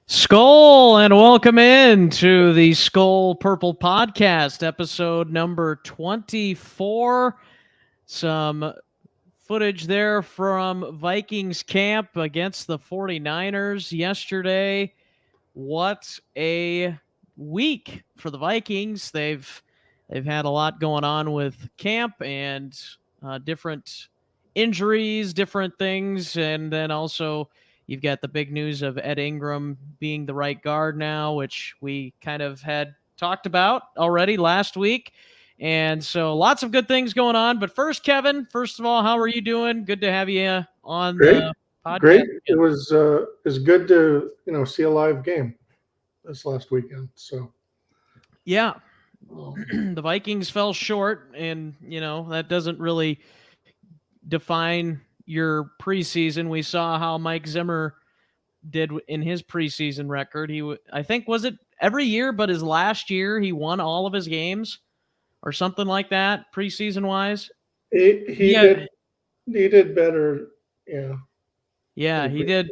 Skol and welcome in to the Skol Purple Podcast, episode number 24. Some footage there from Vikings camp against the 49ers yesterday. What a week for the Vikings. They've had a lot going on with camp and different injuries, different things, and then also you've got the big news of Ed Ingram being the right guard now, which we kind of had talked about already last week. And so lots of good things going on. But first, Kevin, first of all, how are you doing? Good to have you on Great, the podcast great. again. It was good to see a live game this last weekend. So Yeah, um, the Vikings fell short, and that doesn't really define your preseason. We saw how Mike Zimmer did in his preseason record. I think, was it every year, but his last year he won all of his games or something like that preseason wise. he Yeah, did he did better. Yeah, yeah, in he pre- did.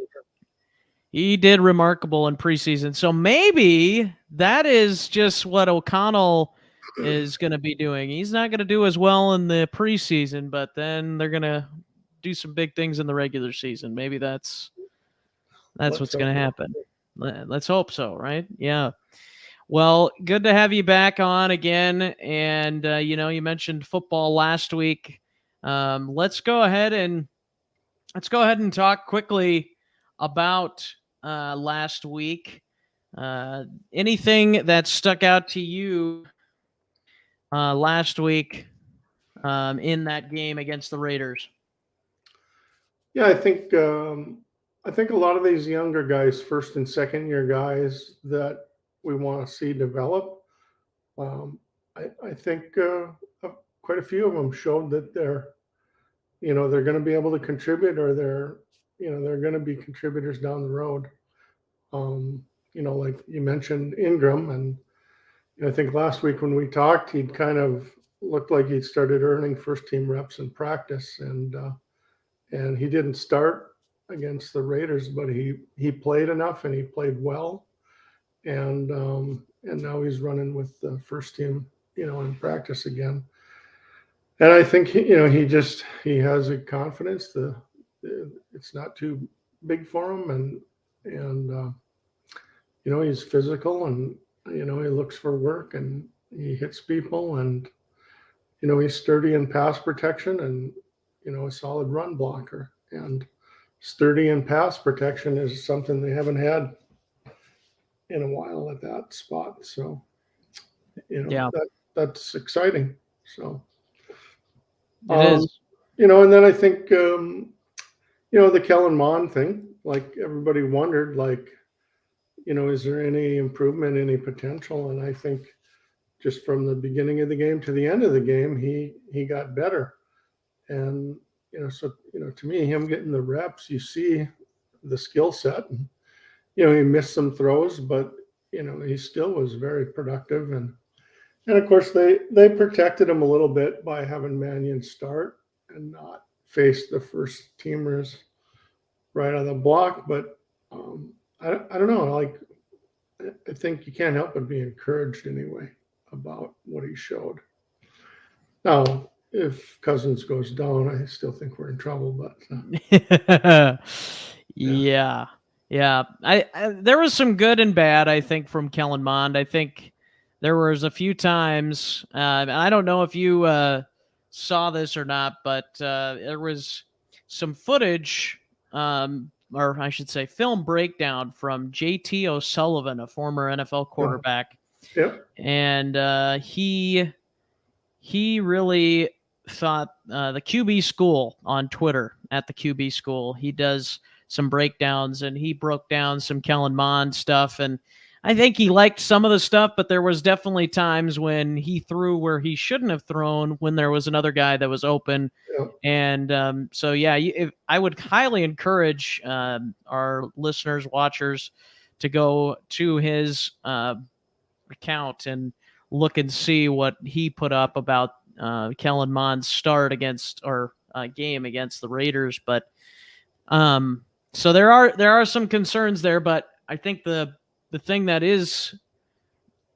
He did remarkable in preseason. So maybe that is just what O'Connell is going to be doing. He's not going to do as well in the preseason, but then they're going to do some big things in the regular season. Maybe that's let's what's hope going to so. happen. Let's hope so, right? Yeah. Well, good to have you back on again. And you mentioned football last week. Let's go ahead and talk quickly about last week. Anything that stuck out to you last week in that game against the Raiders? Yeah, I think a lot of these younger guys, first and second year guys that we want to see develop. Um, I think quite a few of them showed that they're going to be able to contribute, or they're going to be contributors down the road. Um, like you mentioned Ingram, and I think last week when we talked, he'd kind of looked like he'd started earning first team reps in practice, and he didn't start against the Raiders, but he played enough and he played well, and now he's running with the first team, in practice again. And I think he has a confidence. It's not too big for him, and he's physical, and he looks for work, and he hits people, and he's sturdy in pass protection, and a solid run blocker. And sturdy in pass protection is something they haven't had in a while at that spot. So Yeah, that's exciting. So it um, is. and then I think the Kellen Mond thing, like everybody wondered, like, is there any improvement, any potential? And I think just from the beginning of the game to the end of the game, he got better. And so to me, him getting the reps, you see the skill set. And, he missed some throws, but he still was very productive. And of course, they protected him a little bit by having Mannion start and not face the first teamers right on the block. But I don't know. Like, I think you can't help but be encouraged anyway about what he showed. Now, if Cousins goes down, I still think we're in trouble. But yeah, Yeah, yeah. I there was some good and bad, I think, from Kellen Mond. I think there was a few times. And I don't know if you saw this or not, but there was some footage, or I should say, film breakdown from J.T. O'Sullivan, a former NFL oh, quarterback, yeah, and he really thought the QB School on Twitter at the QB School. He does some breakdowns, and he broke down some Kellen Mond stuff, and I think he liked some of the stuff, but there was definitely times when he threw where he shouldn't have thrown when there was another guy that was open. yeah, And so, yeah, I would highly encourage our listeners, watchers, to go to his account and look and see what he put up about Kellen Mond's start against or game against the Raiders. But so there are some concerns there. But I think the thing that is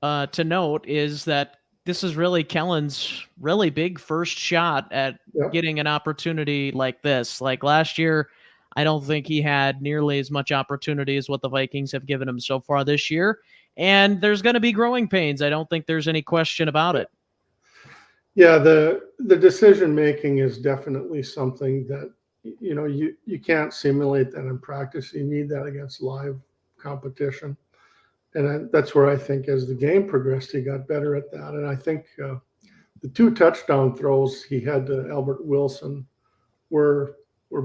to note is that this is really Kellen's really big first shot at Yep. getting an opportunity like this. Like last year, I don't think he had nearly as much opportunity as what the Vikings have given him so far this year. And there's going to be growing pains. I don't think there's any question about it. Yeah, the decision making is definitely something that you can't simulate that in practice. You need that against live competition, and that's where I think as the game progressed, he got better at that. And I think the 2 touchdown throws he had to Albert Wilson were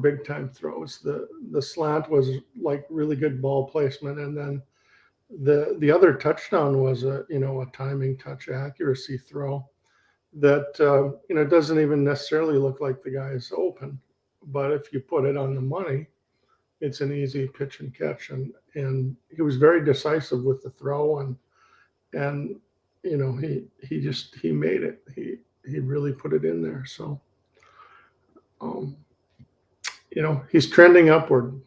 big time throws. The slant was like really good ball placement, and then the other touchdown was a timing touch accuracy throw that doesn't even necessarily look like the guy is open, but if you put it on the money, it's an easy pitch and catch, and he was very decisive with the throw, and he made it. He really put it in there. So he's trending upward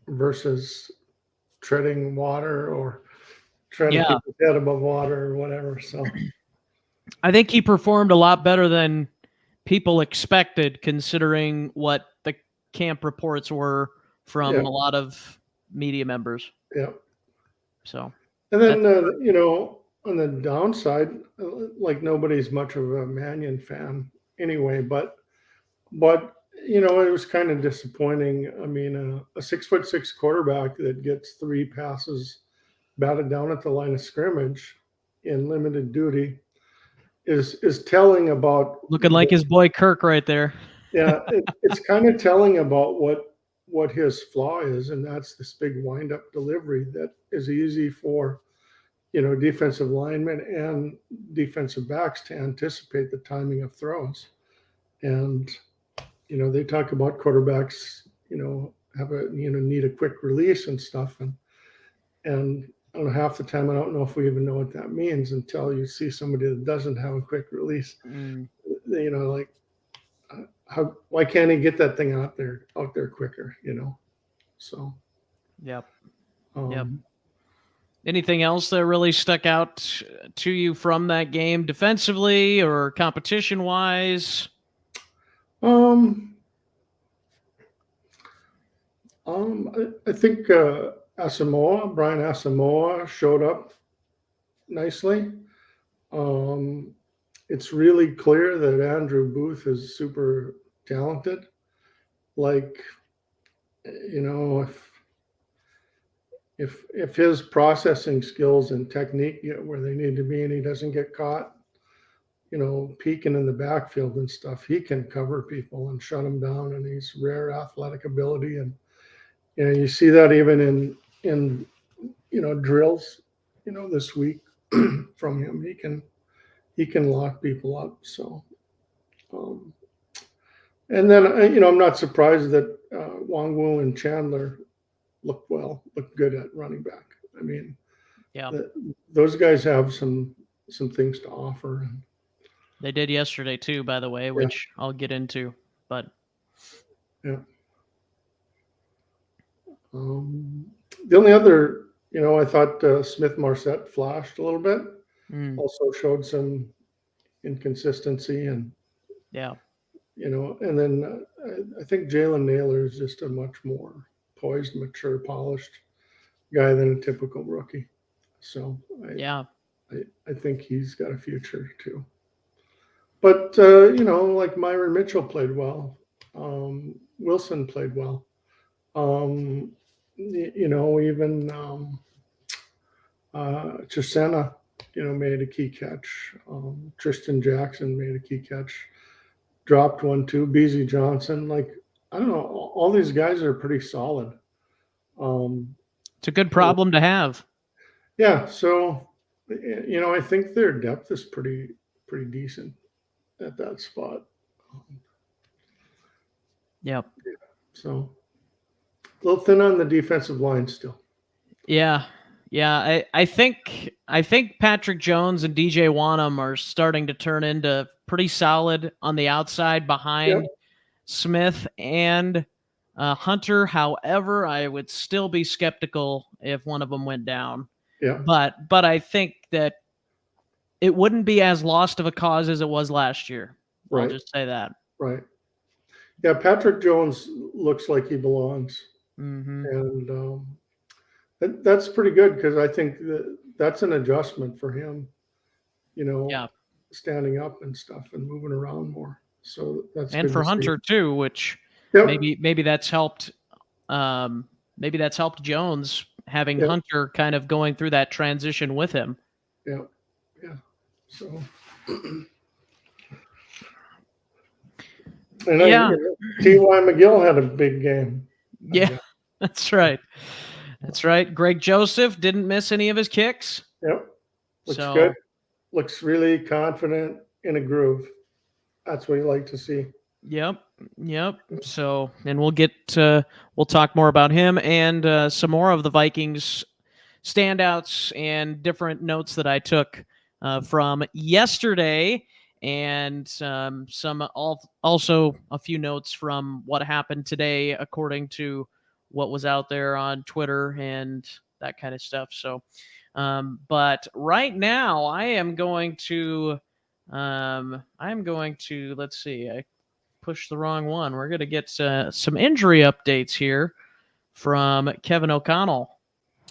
versus treading water or trying to keep his head above water or whatever. So I think he performed a lot better than people expected, considering what the camp reports were from a lot of media members. Yeah. So, and then on the downside, like nobody's much of a Mannion fan anyway, but it was kind of disappointing. I mean, a 6'6" quarterback that gets 3 passes batted down at the line of scrimmage in limited duty is telling about looking like his boy Kirk right there. Yeah, it's kind of telling about what his flaw is, and that's this big wind-up delivery that is easy for defensive linemen and defensive backs to anticipate the timing of throws. And they talk about quarterbacks have a need a quick release and stuff, and I don't know, half the time I don't know if we even know what that means until you see somebody that doesn't have a quick release. Like, why can't he get that thing out there quicker? So yep. Anything else that really stuck out to you from that game, defensively or competition wise? I think Brian Asamoah showed up nicely. It's really clear that Andrew Booth is super talented. Like, if his processing skills and technique get where they need to be and he doesn't get caught, peeking in the backfield and stuff, he can cover people and shut them down, and he's rare athletic ability. And you see that even in drills this week from him. He can lock people up. So and then I'm not surprised that Wangwu and Chandler look good at running back. I mean, those guys have some things to offer. They did yesterday too, by the way, which I'll get into. But yeah. The only other, I thought Smith Marset flashed a little bit. Also showed some inconsistency, and and then I think Jalen Naylor is just a much more poised, mature, polished guy than a typical rookie. So I think he's got a future too. But like Myron Mitchell played well, Wilson played well. Even Chisena, made a key catch. Tristan Jackson made a key catch, dropped one too. Beasley Johnson, like, I don't know, all these guys are pretty solid. It's a good problem to have. Yeah, so I think their depth is pretty decent at that spot. Yep. So a little thin on the defensive line still. Yeah. I think Patrick Jones and DJ Wanham are starting to turn into pretty solid on the outside behind Smith and Hunter, however, I would still be skeptical if one of them went down. Yeah. But I think that it wouldn't be as lost of a cause as it was last year. I'll Right. just say that. Right. Yeah, Patrick Jones looks like he belongs, Mm-hmm. and that's pretty good because I think that's an adjustment for him. Yeah. Standing up and stuff and moving around more. So that's And good for to see. Hunter too, which Yep. maybe that's helped. Maybe that's helped Jones having Yep. Hunter kind of going through that transition with him. Yeah. Yeah. So. And Yeah. T.Y. McGill had a big game. Yeah, that's right. That's right. Greg Joseph didn't miss any of his kicks. Yep. Looks So, good. Looks really confident in a groove. That's what you like to see. Yep. So, and we'll talk more about him and some more of the Vikings standouts and different notes that I took from yesterday, and also a few notes from what happened today, according to what was out there on Twitter and that kind of stuff. So, but right now, I'm going to let's see, I pushed the wrong one. We're going to get some injury updates here from Kevin O'Connell.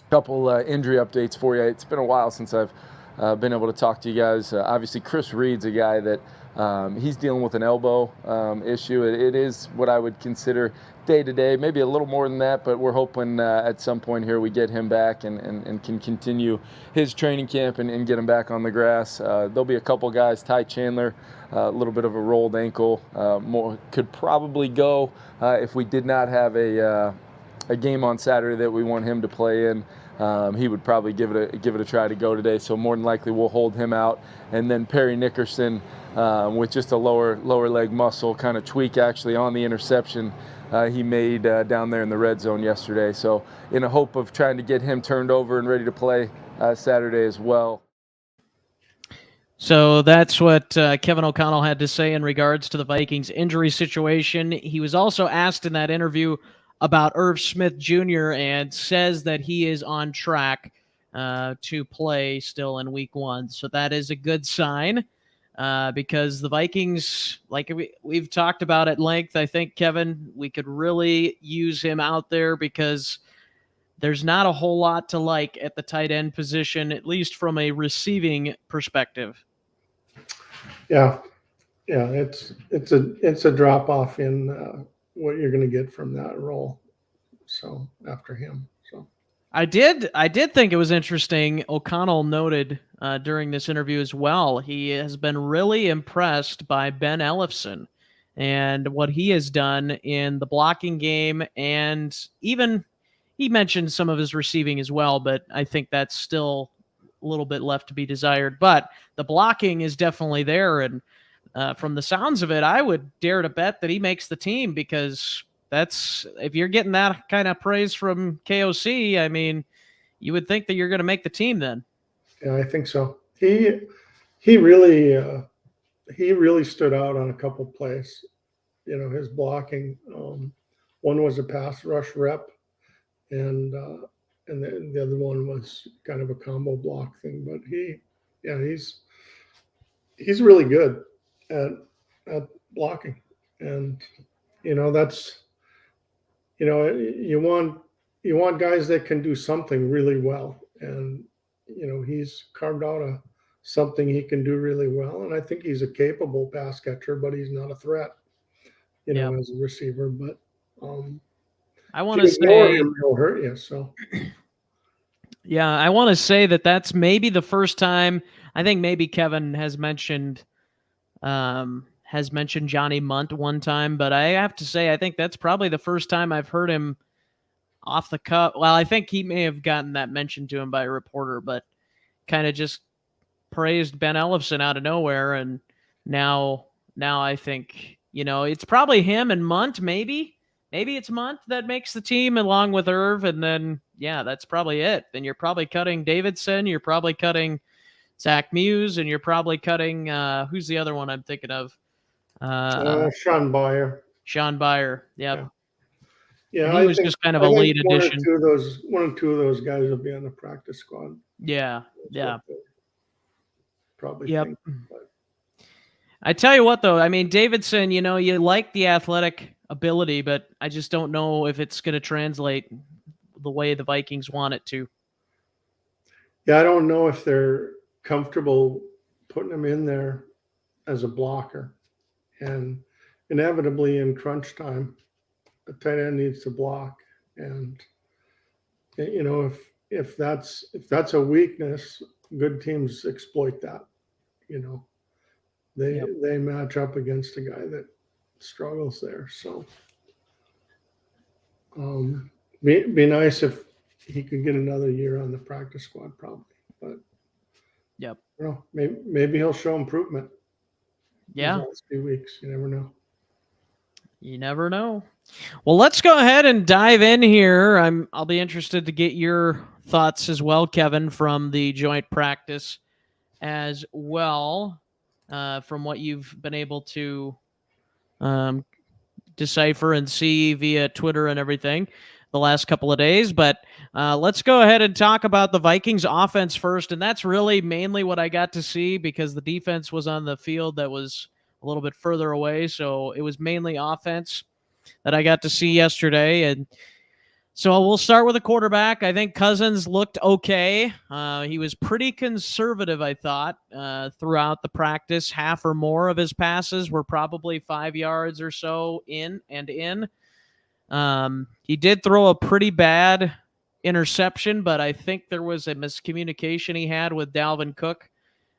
Couple injury updates for you. It's been a while since I've been able to talk to you guys. Obviously, Chris Reed's a guy that he's dealing with an elbow issue. It is what I would consider day-to-day, maybe a little more than that, but we're hoping at some point here we get him back and can continue his training camp and get him back on the grass. There'll be a couple guys, Ty Chandler, a little bit of a rolled ankle, more could probably go if we did not have a game on Saturday that we want him to play in. He would probably give it a try to go today, so more than likely we'll hold him out. And then Perry Nickerson with just a lower leg muscle kind of tweak actually on the interception he made down there in the red zone yesterday. So in a hope of trying to get him turned over and ready to play Saturday as well. So that's what Kevin O'Connell had to say in regards to the Vikings injury situation. He was also asked in that interview about Irv Smith Jr. and says that he is on track to play still in week 1. So that is a good sign because the Vikings, like we've talked about at length, I think, Kevin, we could really use him out there because there's not a whole lot to like at the tight end position, at least from a receiving perspective. Yeah. It's a drop off in what you're going to get from that role. So after him, so I did think it was interesting. O'Connell noted during this interview as well. He has been really impressed by Ben Ellefson and what he has done in the blocking game, and even he mentioned some of his receiving as well. But I think that's still a little bit left to be desired. But the blocking is definitely there, and from the sounds of it, I would dare to bet that he makes the team because that's if you're getting that kind of praise from KOC, I mean, you would think that you're going to make the team then. Yeah, I think so. He really stood out on a couple plays. His blocking. One was a pass rush rep, and the other one was kind of a combo block thing. But he's really good at blocking, and that's you want guys that can do something really well, and he's carved out something he can do really well, and I think he's a capable pass catcher, but he's not a threat, as a receiver. But I want to say he'll hurt you. So yeah, I want to say that's maybe the first time. I think maybe Kevin has mentioned Johnny Munt one time, but I have to say I think that's probably the first time I've heard him off the cuff. Well, I think he may have gotten that mentioned to him by a reporter, but kind of just praised Ben Ellefson out of nowhere, and now I think it's probably him and Munt. Maybe it's Munt that makes the team along with Irv, and then that's probably it. Then you're probably cutting Davidson, you're probably cutting Zach Muse, and you're probably cutting who's the other one I'm thinking of? Sean Byer. Sean Byer. Yep. Yeah, and he was just kind of a I think late addition. one or two of those guys will be on the practice squad. Yeah, That's yeah, what they probably yep. think. But I tell you what, though, I mean, Davidson, you know, you like the athletic ability, but I just don't know if it's going to translate the way the Vikings want it to. yeah, I don't know if they're comfortable putting him in there as a blocker, and inevitably in crunch time, a tight end needs to block, and you know if that's a weakness, good teams exploit that. You know, Yep. they match up against a guy that struggles there. So be nice if he could get another year on the practice squad, probably. But Yep. you know, maybe he'll show improvement. Yeah. These last few weeks, you never know. You never know. Well, let's go ahead and dive in here. I'll be interested to get your thoughts as well, Kevin, from the joint practice as well, from what you've been able to um, decipher and see via Twitter and everything the last couple of days. But let's go ahead and talk about the Vikings offense first. And that's really mainly what I got to see because the defense was on the field that was a little bit further away. So it was mainly offense that I got to see yesterday. And so we'll start with the quarterback. I think Cousins looked okay. He was pretty conservative, I thought, throughout the practice. Half or more of his passes were probably 5 yards or so in and in. He did throw a pretty bad interception, but I think there was a miscommunication he had with Dalvin Cook.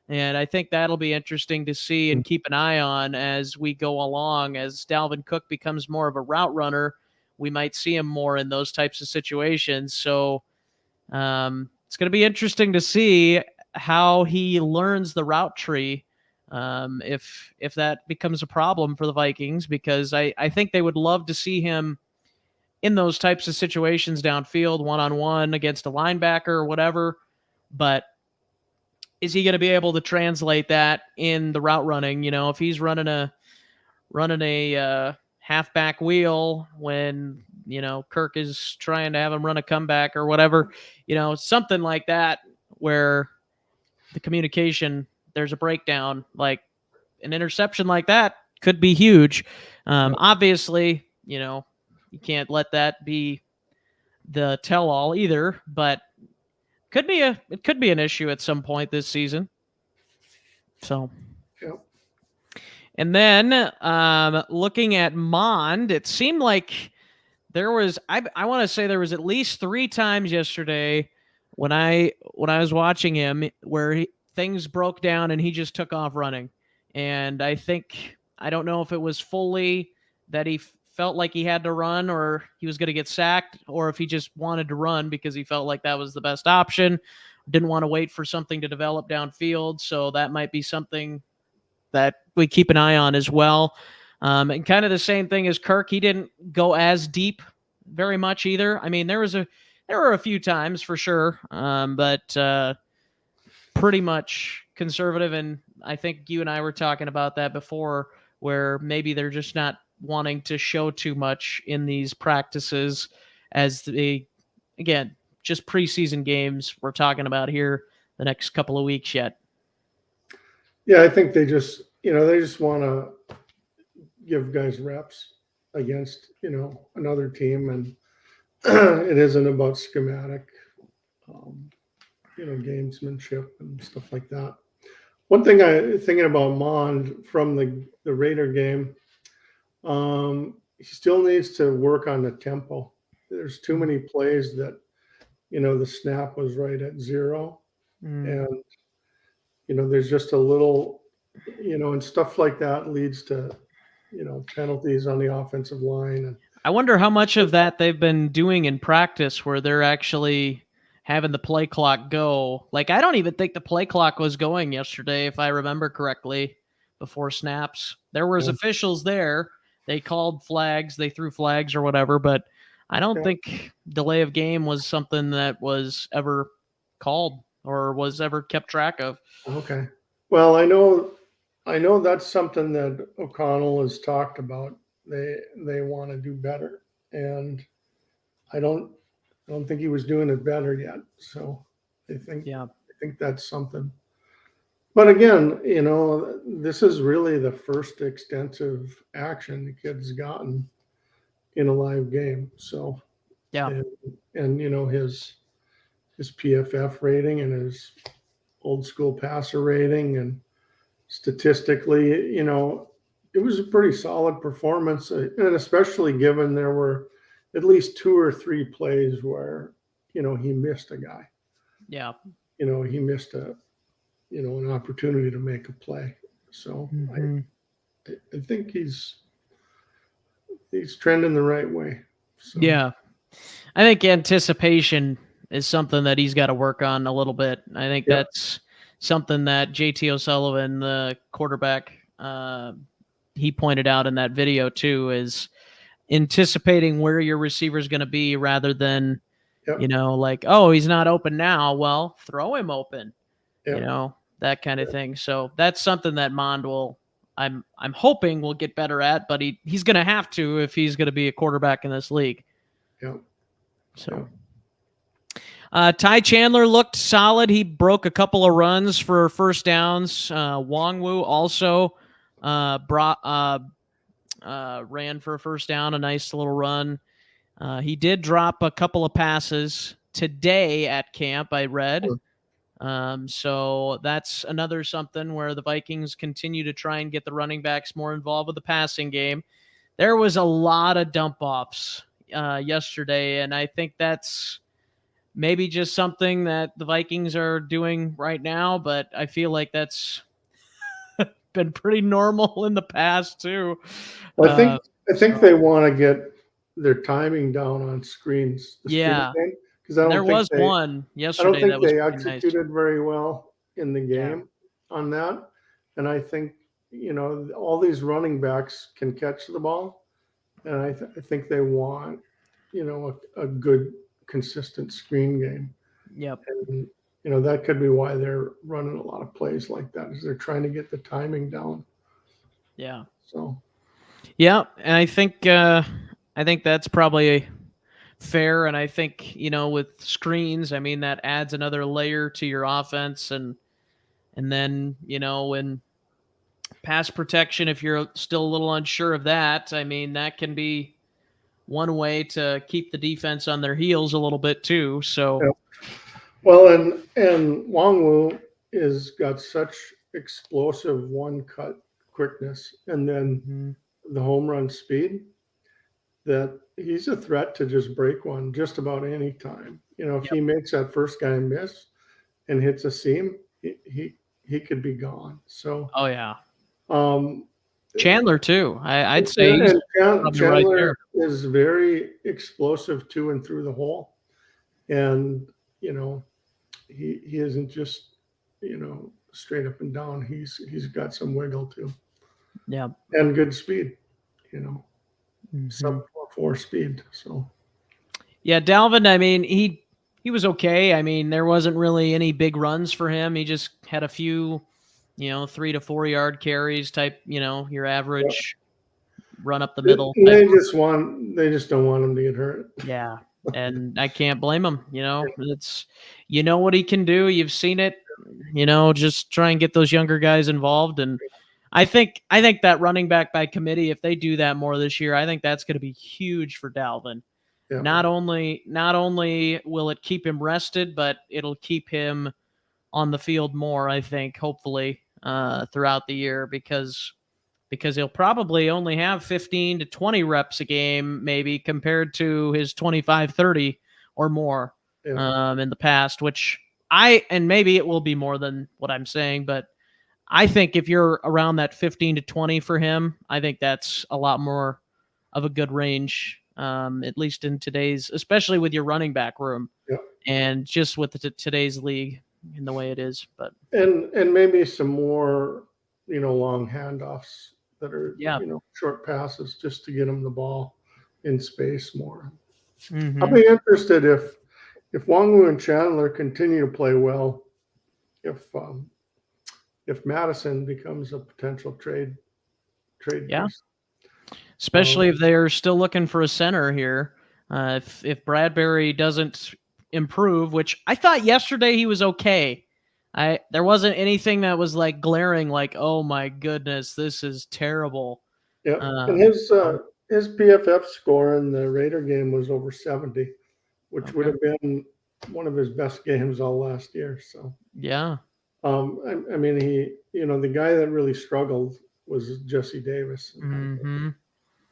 And I think that'll be interesting to see and keep an eye on as we go along. As Dalvin Cook becomes more of a route runner, we might see him more in those types of situations. So it's going to be interesting to see how he learns the route tree if that becomes a problem for the Vikings, because I think they would love to see him in those types of situations downfield, one-on-one against a linebacker or whatever. But is he going to be able to translate that in the route running? You know, if he's running a halfback wheel when, you know, Kirk is trying to have him run a comeback or whatever, you know, something like that where the communication, there's a breakdown, like an interception like that could be huge. Obviously, you know, you can't let that be the tell-all either, but it could be an issue at some point this season. So, Yep. and then looking at Mond, it seemed like there was I want to say there was at least 3 times yesterday when I was watching him where things broke down and he just took off running. And I don't know if it was fully that he felt like he had to run or he was going to get sacked, or if he just wanted to run because he felt like that was the best option, didn't want to wait for something to develop downfield. So that might be something that we keep an eye on as well. And kind of the same thing as Kirk. He didn't go as deep very much either. I mean, there were a few times for sure, but pretty much conservative. And I think you and I were talking about that before, where maybe they're just not wanting to show too much in these practices as again, just preseason games we're talking about here the next couple of weeks yet. Yeah, I think they just want to give guys reps against, another team, and it isn't about schematic, gamesmanship and stuff like that. One thing thinking about Mond from the Raider game, he still needs to work on the tempo. There's too many plays that, the snap was right at 0. And, there's just a little, and stuff like that leads to, penalties on the offensive line. And I wonder how much of that they've been doing in practice where they're actually having the play clock go. Like, I don't even think the play clock was going yesterday, if I remember correctly, before snaps. There was officials there. They called flags, they threw flags or whatever, but I don't think delay of game was something that was ever called or was ever kept track of. Okay. Well, I know that's something that O'Connell has talked about. They want to do better, and I don't think he was doing it better yet. So I think that's something. But again, this is really the first extensive action the kid's gotten in a live game. So Yeah. and his PFF rating and his old school passer rating, and statistically, it was a pretty solid performance, and especially given there were at least 2 or 3 plays where, he missed a guy. Yeah. He missed an opportunity to make a play. So I think he's trending the right way. So. Yeah. I think anticipation is something that he's got to work on a little bit. I think that's something that JT O'Sullivan, the quarterback, he pointed out in that video too, is anticipating where your receiver is going to be rather than, like, oh, he's not open now. Well, throw him open, that kind of thing. So that's something that Mond will, I'm hoping will get better at, but he's going to have to if he's going to be a quarterback in this league. Yeah. So. Ty Chandler looked solid. He broke a couple of runs for first downs. Wongwu also ran for a first down, a nice little run. He did drop a couple of passes today at camp, I read. So that's another something where the Vikings continue to try and get the running backs more involved with the passing game. There was a lot of dump-offs yesterday, and I think that's maybe just something that the Vikings are doing right now, but I feel like that's been pretty normal in the past too. Well, I think they want to get their timing down on screens. Because there was one yesterday. I don't think they executed very well in the game on that, and I think all these running backs can catch the ball, and I think they want a good, consistent screen game. Yep. And that could be why they're running a lot of plays like that, is they're trying to get the timing down. Yeah. So. Yeah, and I think that's probably fair. And I think with screens, I mean, that adds another layer to your offense, and then when pass protection, if you're still a little unsure of that, I mean, that can be one way to keep the defense on their heels a little bit too. So, well, and Wongwu is got such explosive one-cut quickness, and then the home run speed, that he's a threat to just break one just about any time. If he makes that first guy miss and hits a seam, he could be gone. So. Oh yeah. Chandler too. I'd say Chandler right is very explosive to and through the hole, and he isn't just straight up and down. He's got some wiggle too. Yeah, and good speed. Sub 4 speed. So yeah, Dalvin. I mean, he was okay. I mean, there wasn't really any big runs for him. He just had a few 3 to 4 yard carries type, your average run up the middle. They just don't want him to get hurt. Yeah. And I can't blame him. It's, what he can do. You've seen it, just try and get those younger guys involved. And I think that running back by committee, if they do that more this year, I think that's going to be huge for Dalvin. Yeah. Not only will it keep him rested, but it'll keep him on the field more, I think, hopefully, throughout the year, because he'll probably only have 15 to 20 reps a game, maybe, compared to his 25, 30 or more in the past, and maybe it will be more than what I'm saying, but I think if you're around that 15 to 20 for him, I think that's a lot more of a good range, at least in today's, especially with your running back room and just with today's league in the way it is. But and maybe some more, long handoffs that are, short passes, just to get him the ball in space more. Mm-hmm. I'll be interested if Wongwu and Chandler continue to play well, if Madison becomes a potential trade piece. Especially if they're still looking for a center here. If Bradbury doesn't improve, which I thought yesterday he was okay. There wasn't anything that was like glaring, like, oh my goodness, this is terrible. Yeah, and Um, his PFF score in the Raider game was over 70, which would okay. have been one of his best games all last year. So, Yeah. I mean, the guy that really struggled was Jesse Davis. Mm-hmm.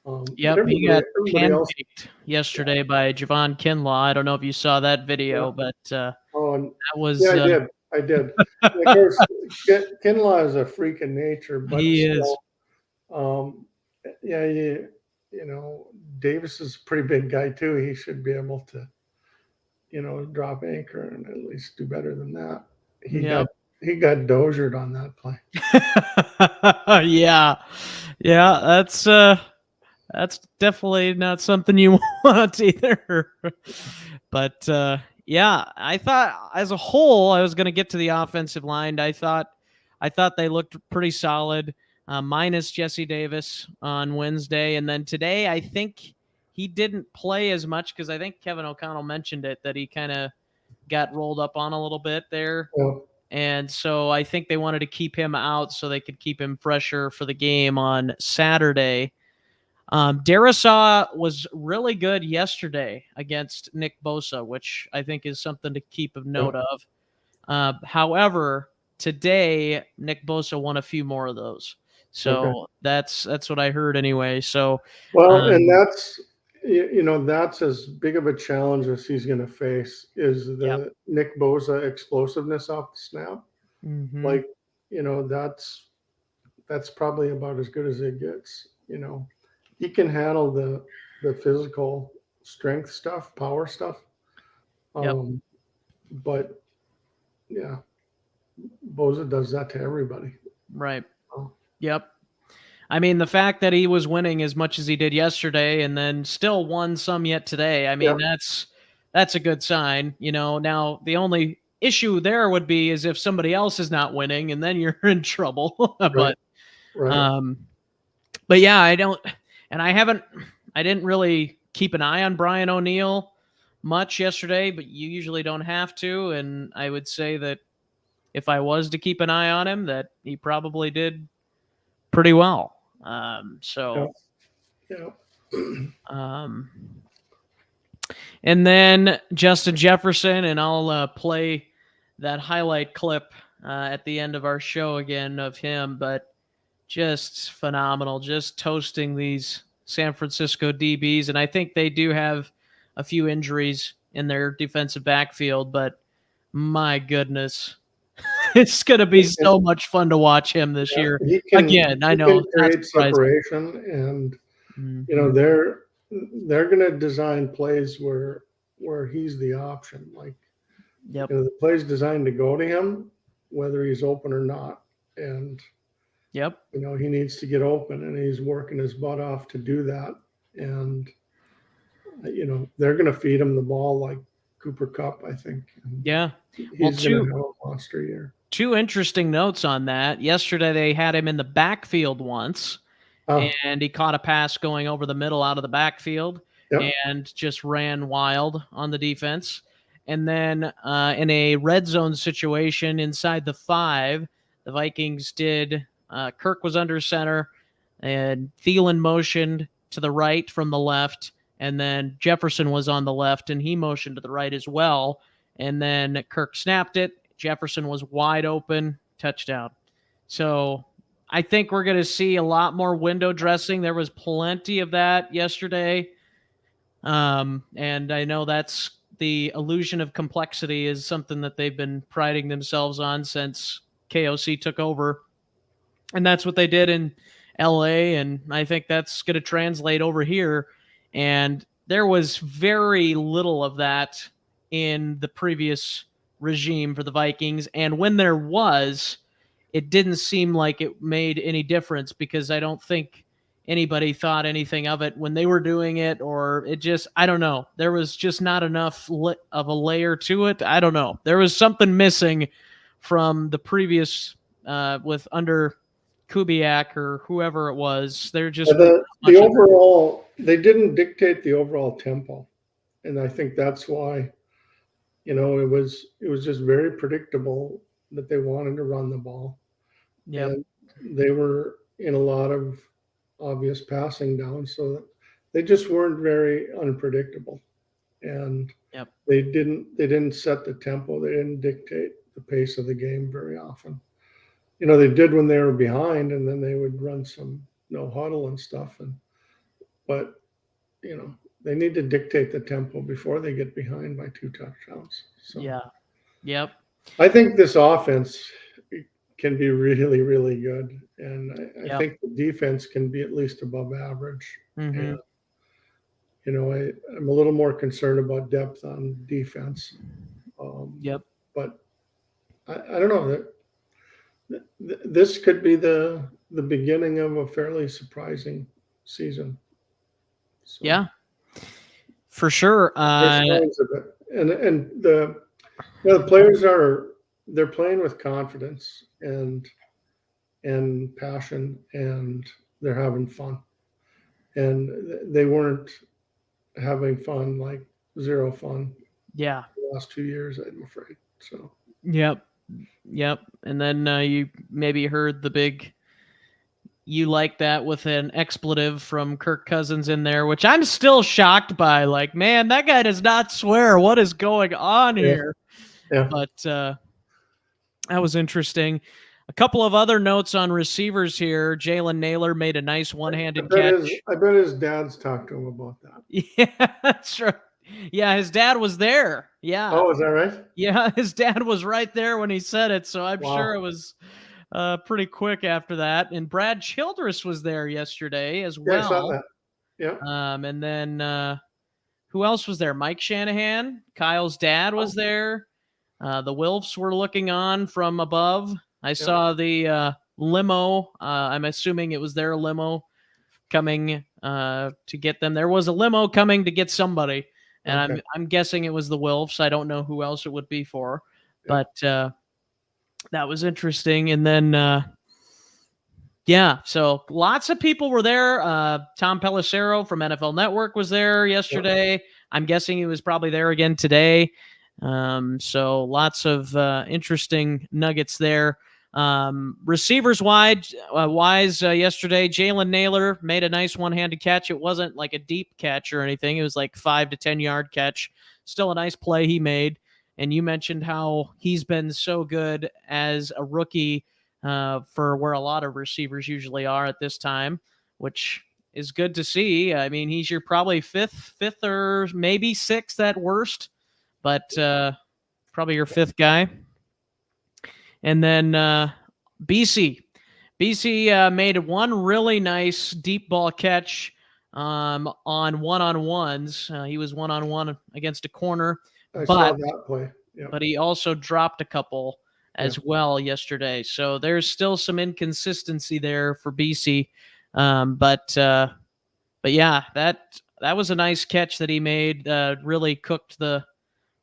But Yep, he got everybody else. handpicked yesterday by Javon Kinlaw. I don't know if you saw that video, Yeah. but And that was yeah, I did. And of course, Kinlaw is a freak of nature, but he still, is. yeah, Davis is a pretty big guy too. He should be able to, drop anchor and at least do better than that. He Yep. got doziered on that play. Yeah. Yeah, that's definitely not something you want either. But yeah, I thought as a whole, I was going to get to the offensive line. I thought they looked pretty solid, minus Jesse Davis on Wednesday, and then today I think he didn't play as much because I think Kevin O'Connell mentioned it that he kind of got rolled up on a little bit there. Yeah. And so I think they wanted to keep him out so they could keep him fresher for the game on Saturday. Darisaw was really good yesterday against Nick Bosa, which I think is something to keep a note of. However, today Nick Bosa won a few more of those, so that's what I heard anyway. So, and that's that's as big of a challenge as he's going to face is the Nick Bosa explosiveness off the snap. Mm-hmm. Like, that's probably about as good as it gets. He can handle the physical strength stuff, power stuff. But yeah, Bosa does that to everybody. Right. Yep. I mean, the fact that he was winning as much as he did yesterday and then still won some yet today, I mean, that's a good sign. Now the only issue there would be is if somebody else is not winning and then you're in trouble. But yeah, I didn't really keep an eye on Brian O'Neill much yesterday, but you usually don't have to. And I would say that if I was to keep an eye on him, that he probably did pretty well. And then Justin Jefferson, and I'll play that highlight clip at the end of our show again of him, but just phenomenal, just toasting these San Francisco DBs. And I think they do have a few injuries in their defensive backfield, but my goodness, it's going to be so much fun to watch him this year. Again, I know he can create separation, and they're going to design plays where he's the option. Like, the play's designed to go to him, whether he's open or not, and he needs to get open, and he's working his butt off to do that. And they're going to feed him the ball like Cooper Kupp, I think. And he's going to have a monster year. Two interesting notes on that. Yesterday, they had him in the backfield once, and he caught a pass going over the middle out of the backfield and just ran wild on the defense. And then in a red zone situation inside the 5, the Vikings did Kirk was under center, and Thielen motioned to the right from the left, and then Jefferson was on the left, and he motioned to the right as well. And then Kirk snapped it. Jefferson was wide open, touchdown. So I think we're going to see a lot more window dressing. There was plenty of that yesterday. And I know that's the illusion of complexity is something that they've been priding themselves on since KOC took over. And that's what they did in LA. And I think that's going to translate over here. And there was very little of that in the previous regime for the Vikings, and when there was, it didn't seem like it made any difference because I don't think anybody thought anything of it when they were doing it, or it just, I don't know. There was just not enough of a layer to it. I don't know. There was something missing from the previous with under Kubiak or whoever it was. They're just the overall. They didn't dictate the overall tempo. and I think that's why, it was just very predictable that they wanted to run the ball. Yep. And they were in a lot of obvious passing downs, so they just weren't very unpredictable. And Yep. they didn't set the tempo. They didn't dictate the pace of the game very often. They did when they were behind, and then they would run some no huddle and stuff. But they need to dictate the tempo before they get behind by 2 touchdowns. So Yeah. Yep. I think this offense can be really, really good, and I Yep. think the defense can be at least above average. Mm-hmm. And I'm a little more concerned about depth on defense. Yep. But I don't know that this could be the beginning of a fairly surprising season. So Yeah. For sure. there's signs of it, and the players they're playing with confidence and passion, and they're having fun. And they weren't having fun, like zero fun, Yeah. the last 2 years, I'm afraid. So Yep. Yep. And then you maybe heard the big "you like that" with an expletive from Kirk Cousins in there, which I'm still shocked by. Like, man, that guy does not swear. What is going on here? yeah. But that was interesting. A couple of other notes on receivers here. Jalen Naylor made a nice one-handed catch. I bet his dad's talked to him about that. Yeah, that's right. Yeah, his dad was there. Yeah. Oh, is that right? Yeah, his dad was right there when he said it, so I'm Wow. sure it was pretty quick after that. And Brad Childress was there yesterday as Yeah, I saw well. that. Yeah. And then who else was there? Mike Shanahan, Kyle's dad was there. The Wilfs were looking on from above. I saw the limo. I'm assuming it was their limo coming to get them. There was a limo coming to get somebody, and Okay. I'm guessing it was the Wilfs. I don't know who else it would be for, Yeah. but that was interesting. And then yeah, so lots of people were there. Tom Pelissero from NFL Network was there yesterday. I'm guessing he was probably there again today. So lots of interesting nuggets there. Receivers wise, yesterday, Jalen Naylor made a nice one-handed catch. It wasn't like a deep catch or anything. It was like 5 to 10 yard catch. Still a nice play he made. And you mentioned how he's been so good as a rookie for where a lot of receivers usually are at this time, which is good to see. I mean, he's your probably fifth or maybe sixth at worst, but probably your fifth guy. And then BC made one really nice deep ball catch on one-on-ones. He was one-on-one against a corner. I saw that play. Yeah. But he also dropped a couple as well yesterday. So there's still some inconsistency there for BC. But yeah, that was a nice catch that he made. Really cooked the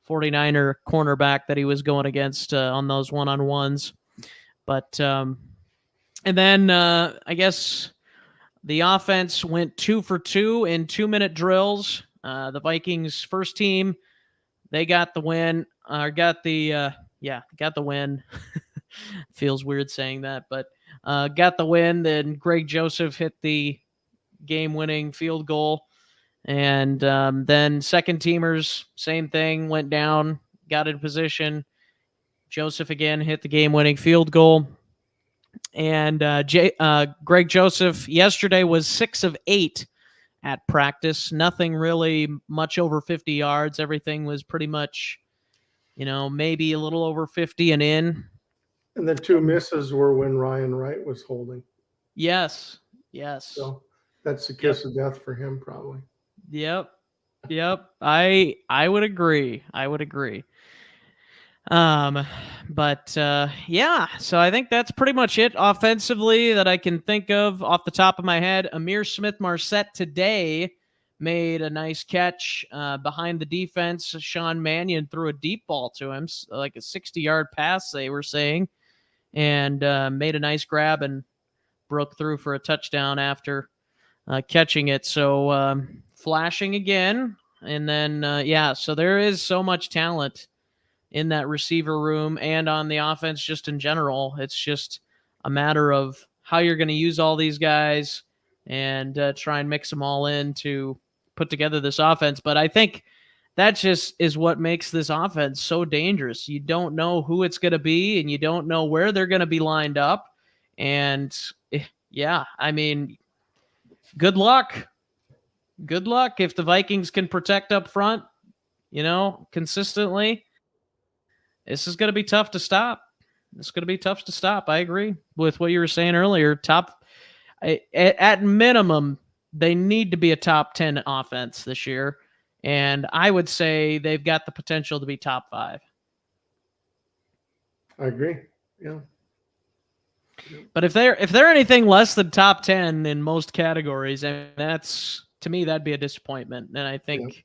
49er cornerback that he was going against on those one-on-ones. But and then I guess the offense went 2 for 2 in 2-minute drills. The Vikings first team, they got the win. Got the win. Feels weird saying that, but got the win. Then Greg Joseph hit the game-winning field goal. And then second teamers, same thing, went down, got in position. Joseph again hit the game-winning field goal. And Greg Joseph yesterday was 6 of 8 at practice. Nothing really much over 50 yards. Everything was pretty much, maybe a little over 50 and in. And then 2 misses were when Ryan Wright was holding. Yes. So that's the kiss of death for him, probably. Yep. I would agree. But yeah, so I think that's pretty much it offensively that I can think of off the top of my head. Amir Smith-Marset today made a nice catch behind the defense. Sean Mannion threw a deep ball to him, like a 60-yard pass, they were saying, and made a nice grab and broke through for a touchdown after catching it. So flashing again. And then, so there is so much talent in that receiver room and on the offense just in general. It's just a matter of how you're going to use all these guys and try and mix them all in to put together this offense. But I think that just is what makes this offense so dangerous. You don't know who it's going to be, and you don't know where they're going to be lined up. And I mean, good luck. Good luck if the Vikings can protect up front, consistently. This is going to be tough to stop. It's going to be tough to stop. I agree with what you were saying earlier. At minimum, they need to be a top 10 offense this year. And I would say they've got the potential to be top 5. I agree. Yeah. But if they're anything less than top 10 in most categories, I mean, that's, to me, that'd be a disappointment. And I think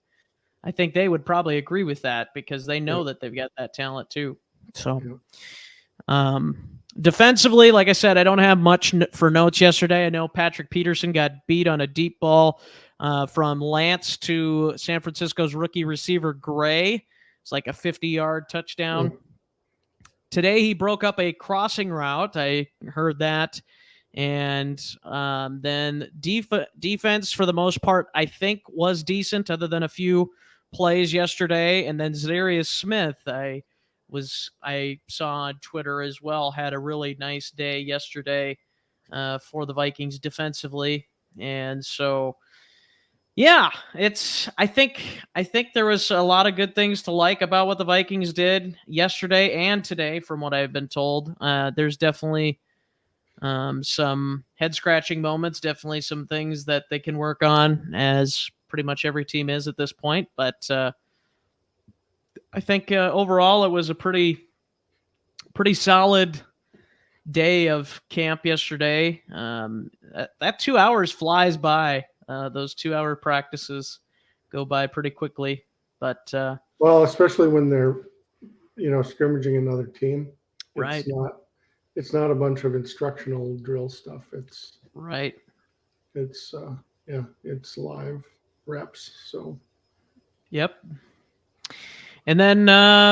they would probably agree with that because they know that they've got that talent too. So, defensively, like I said, I don't have much for notes yesterday. I know Patrick Peterson got beat on a deep ball from Lance to San Francisco's rookie receiver Gray. It's like a 50-yard touchdown. Today he broke up a crossing route. I heard that. And then defense, for the most part, I think was decent other than a few plays yesterday. And then Zadarius Smith, I saw on Twitter as well, had a really nice day yesterday for the Vikings defensively. And so, I think there was a lot of good things to like about what the Vikings did yesterday and today, from what I've been told. There's definitely some head-scratching moments, definitely some things that they can work on, as pretty much every team is at this point. But I think overall it was a pretty solid day of camp yesterday. That 2 hours flies by. Those 2-hour practices go by pretty quickly. But well, especially when they're scrimmaging another team. Right. It's not a bunch of instructional drill stuff. It's right. It's it's live reps. So, yep. And then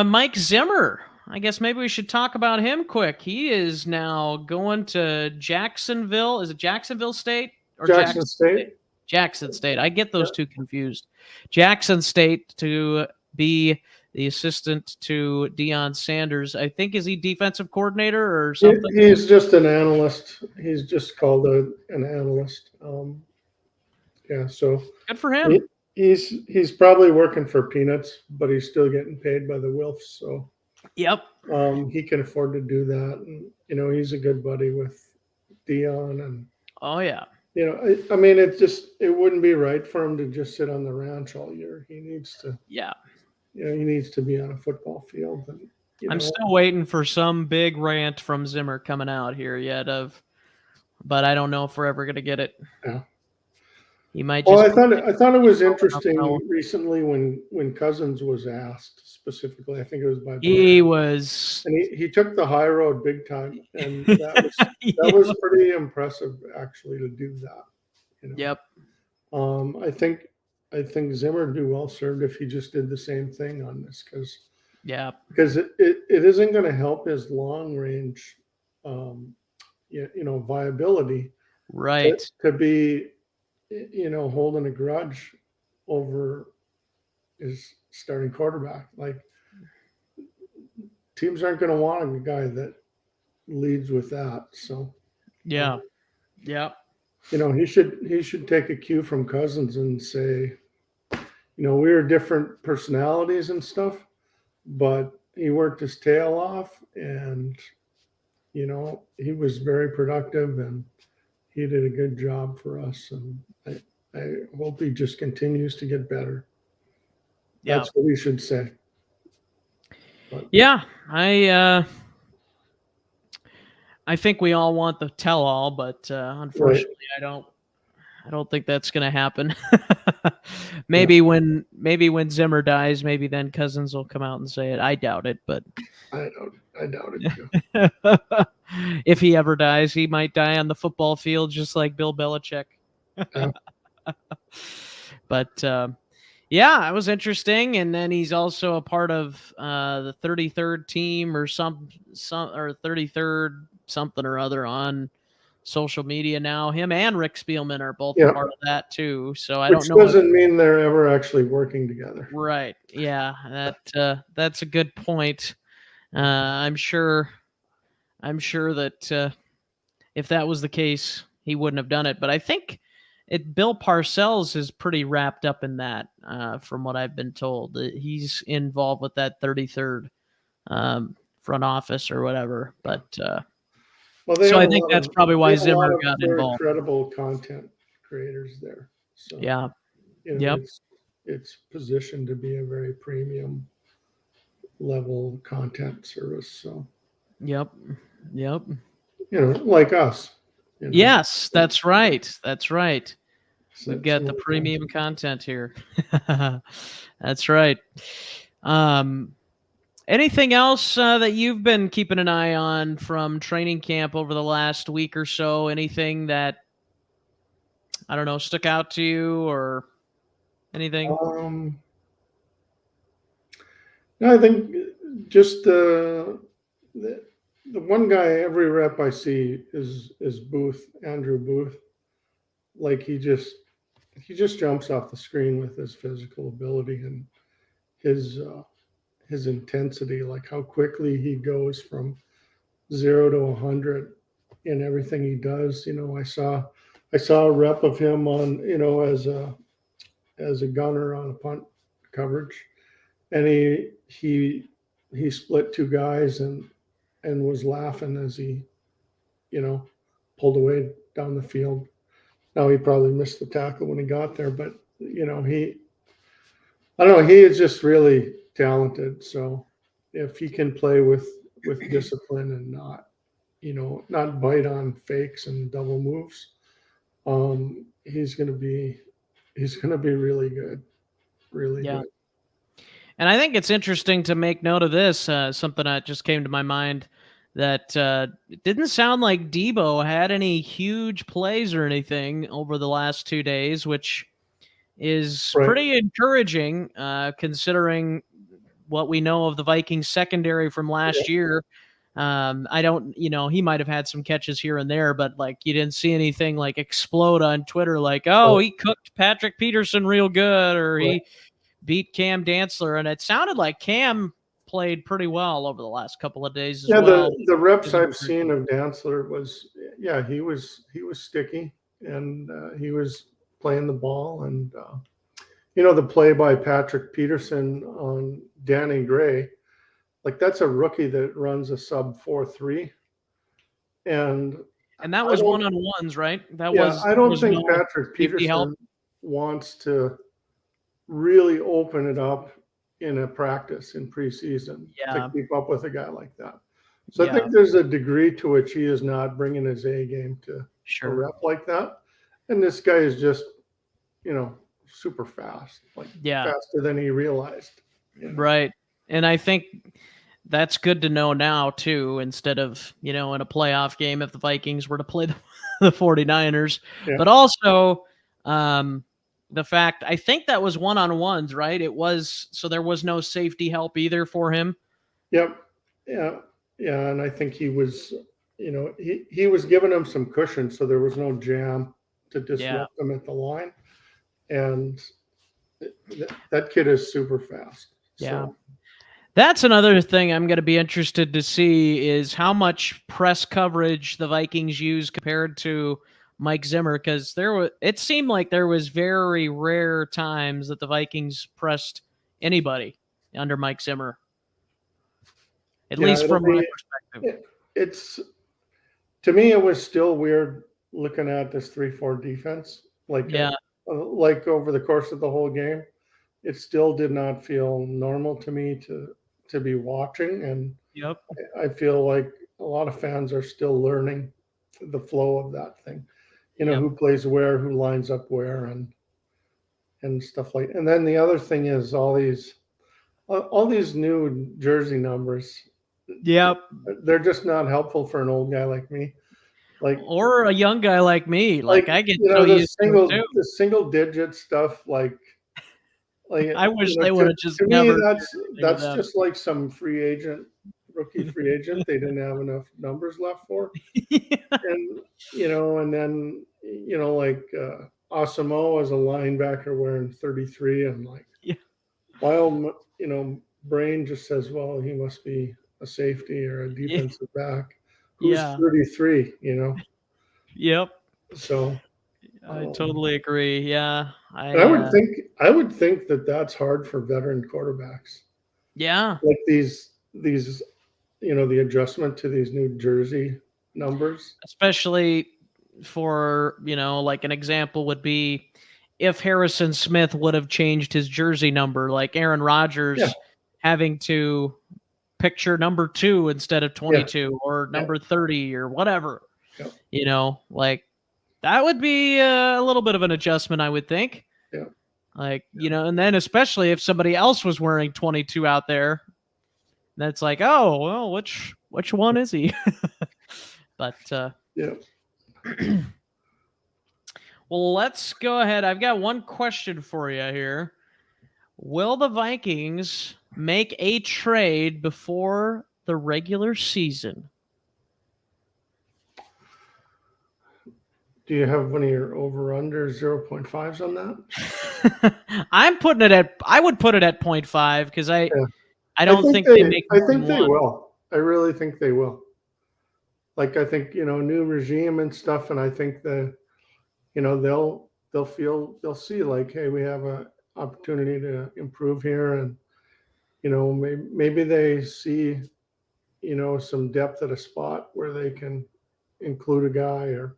Mike Zimmer. I guess maybe we should talk about him quick. He is now going to Jacksonville. Is it Jacksonville State or Jackson State? Jackson State. I get those two confused. Jackson State to be the assistant to Deion Sanders. I think, is he defensive coordinator or something? He's just an analyst. He's just called an analyst. So good for him. He's probably working for peanuts, but he's still getting paid by the Wilfs. So yep, he can afford to do that. And he's a good buddy with Deion. And I mean, it wouldn't be right for him to just sit on the ranch all year. He needs to. Yeah. He needs to be on a football field. And, I'm still waiting for some big rant from Zimmer coming out here yet but I don't know if we're ever going to get it. Yeah. He might just. Well, I thought it was interesting recently when Cousins was asked specifically. I think it was by. He was. And he took the high road big time, and that was pretty impressive actually to do that. Yep. I think Zimmer would be well served if he just did the same thing on this, because it isn't going to help his long range, viability, right? To be, holding a grudge over his starting quarterback. Like, teams aren't going to want a guy that leads with that. So yeah. He should take a cue from Cousins and say, we were different personalities and stuff, but he worked his tail off, and he was very productive, and he did a good job for us. And I hope he just continues to get better. Yeah. That's what we should say. But, I think we all want the tell-all, but unfortunately, right. I don't think that's going to happen. Maybe when Zimmer dies, maybe then Cousins will come out and say it. I doubt it, but I doubt it too. If he ever dies, he might die on the football field, just like Bill Belichick. Yeah. But Yeah, it was interesting, and then he's also a part of the 33rd team or some or 33rd something or other on social media now. Him and Rick Spielman are both a Yeah, part of that too. So I don't which know if doesn't mean they're ever actually working together. right. Yeah, that's a good point. I'm sure that if that was the case, he wouldn't have done it. But I think Bill Parcells is pretty wrapped up in that, from what I've been told. He's involved with that 33rd front office or whatever. But Well, so I think that's probably they why have a lot Zimmer of got very involved. credible content creators there. So Yeah. you know, Yep. it's positioned to be a very premium level content service. So Yep. Yep. like us. Yes, that's right. That's right. We've got the Similar premium content. content here. That's right. Um, Anything else that you've been keeping an eye on from training camp over the last week or so? Anything that, I don't know, stuck out to you or anything? Um, no, I think just the the one guy every rep I see is Booth, Andrew Booth. Like he just jumps off the screen with his physical ability and his uh, his intensity, like how quickly he goes from 0 to 100 in everything he does. I saw a rep of him on as a gunner on a punt coverage, and he split two guys and was laughing as he pulled away down the field. Now he probably missed the tackle when he got there, but he I don't know, he is just really talented. So if he can play with discipline and not bite on fakes and double moves, he's gonna be really good, really Yeah. good. And I think it's interesting to make note of this. Something that just came to my mind that it didn't sound like Debo had any huge plays or anything over the last 2 days, which is Right. pretty encouraging considering what we know of the Vikings secondary from last Yeah. year. I don't, he might have had some catches here and there, but like you didn't see anything like explode on Twitter, like, oh, Right. he cooked Patrick Peterson real good, or Right. he beat Cam Dantzler. And it sounded like Cam played pretty well over the last couple of days as Yeah, well. the reps As he I've was seen of Dantzler was, yeah, he was sticky, and he was playing the ball, and the play by Patrick Peterson on Danny Gray, like that's a rookie that runs a sub 4.3, and and that I was don't, one-on-ones, right? yeah, I There don't was think no Patrick safety help. Peterson wants to really open it up in a practice in preseason to Yeah. keep up with a guy like that. So I Yeah, think there's a degree to which he is not bringing his A game to a sure. rep like that. And this guy is just, super fast, like Yeah. faster than he realized. Right. And I think that's good to know now too, instead of, in a playoff game if the Vikings were to play the 49ers. Yeah. But also the fact, I think that was one-on-ones, right? So there was no safety help either for him. Yep. Yeah. Yeah. And I think he was, he was giving him some cushion, so there was no jam to disrupt him at the line. And that kid is super fast. Yeah. So, That's another thing I'm going to be interested to see is how much press coverage the Vikings use compared to Mike Zimmer, because it seemed like there was very rare times that the Vikings pressed anybody under Mike Zimmer, at yeah, least from my perspective. it's to me, it was still weird looking at this 3-4 defense. Yeah. Like over the course of the whole game, it still did not feel normal to me to be watching, and Yep. I feel like a lot of fans are still learning the flow of that thing. Yep. Who plays where, who lines up where, and stuff like. And then the other thing is all these new jersey numbers. Yep. They're just not helpful for an old guy like me. Or a young guy like me. Like I get so the used to it too. single digit stuff, like Like, I wish you know, they would have just to me, never did that's anything with them. just like some rookie free agent. They didn't have enough numbers left for, and and then like Osimo as a linebacker wearing 33, and like Yeah. while Brain just says, well, he must be a safety or a Yeah. defensive back. Who's Yeah. 33? Yep. So. I Um, totally agree. Yeah. and I would think that that's hard for veteran quarterbacks. Yeah. Like these the adjustment to these New Jersey numbers. Especially for, like an example would be if Harrison Smith would have changed his jersey number, like Aaron Yeah, Rodgers having to picture number 2 instead of yeah, 22 or yeah, number 30 or whatever, yeah, like that would be a little bit of an adjustment, I would think. yeah. Like, and then especially if somebody else was wearing 22 out there, that's like, oh, well, which one is he? But Yeah. well, let's go ahead. I've got one question for you here. Will the Vikings make a trade before the regular season? Do you have one of your over/under 0.5s on that? I would put it at 0.5 because I I don't think they make I more think than they one. will. I really think they will. Like I think new regime and stuff, and I think they'll see like, hey, we have a opportunity to improve here, and maybe they see some depth at a spot where they can include a guy or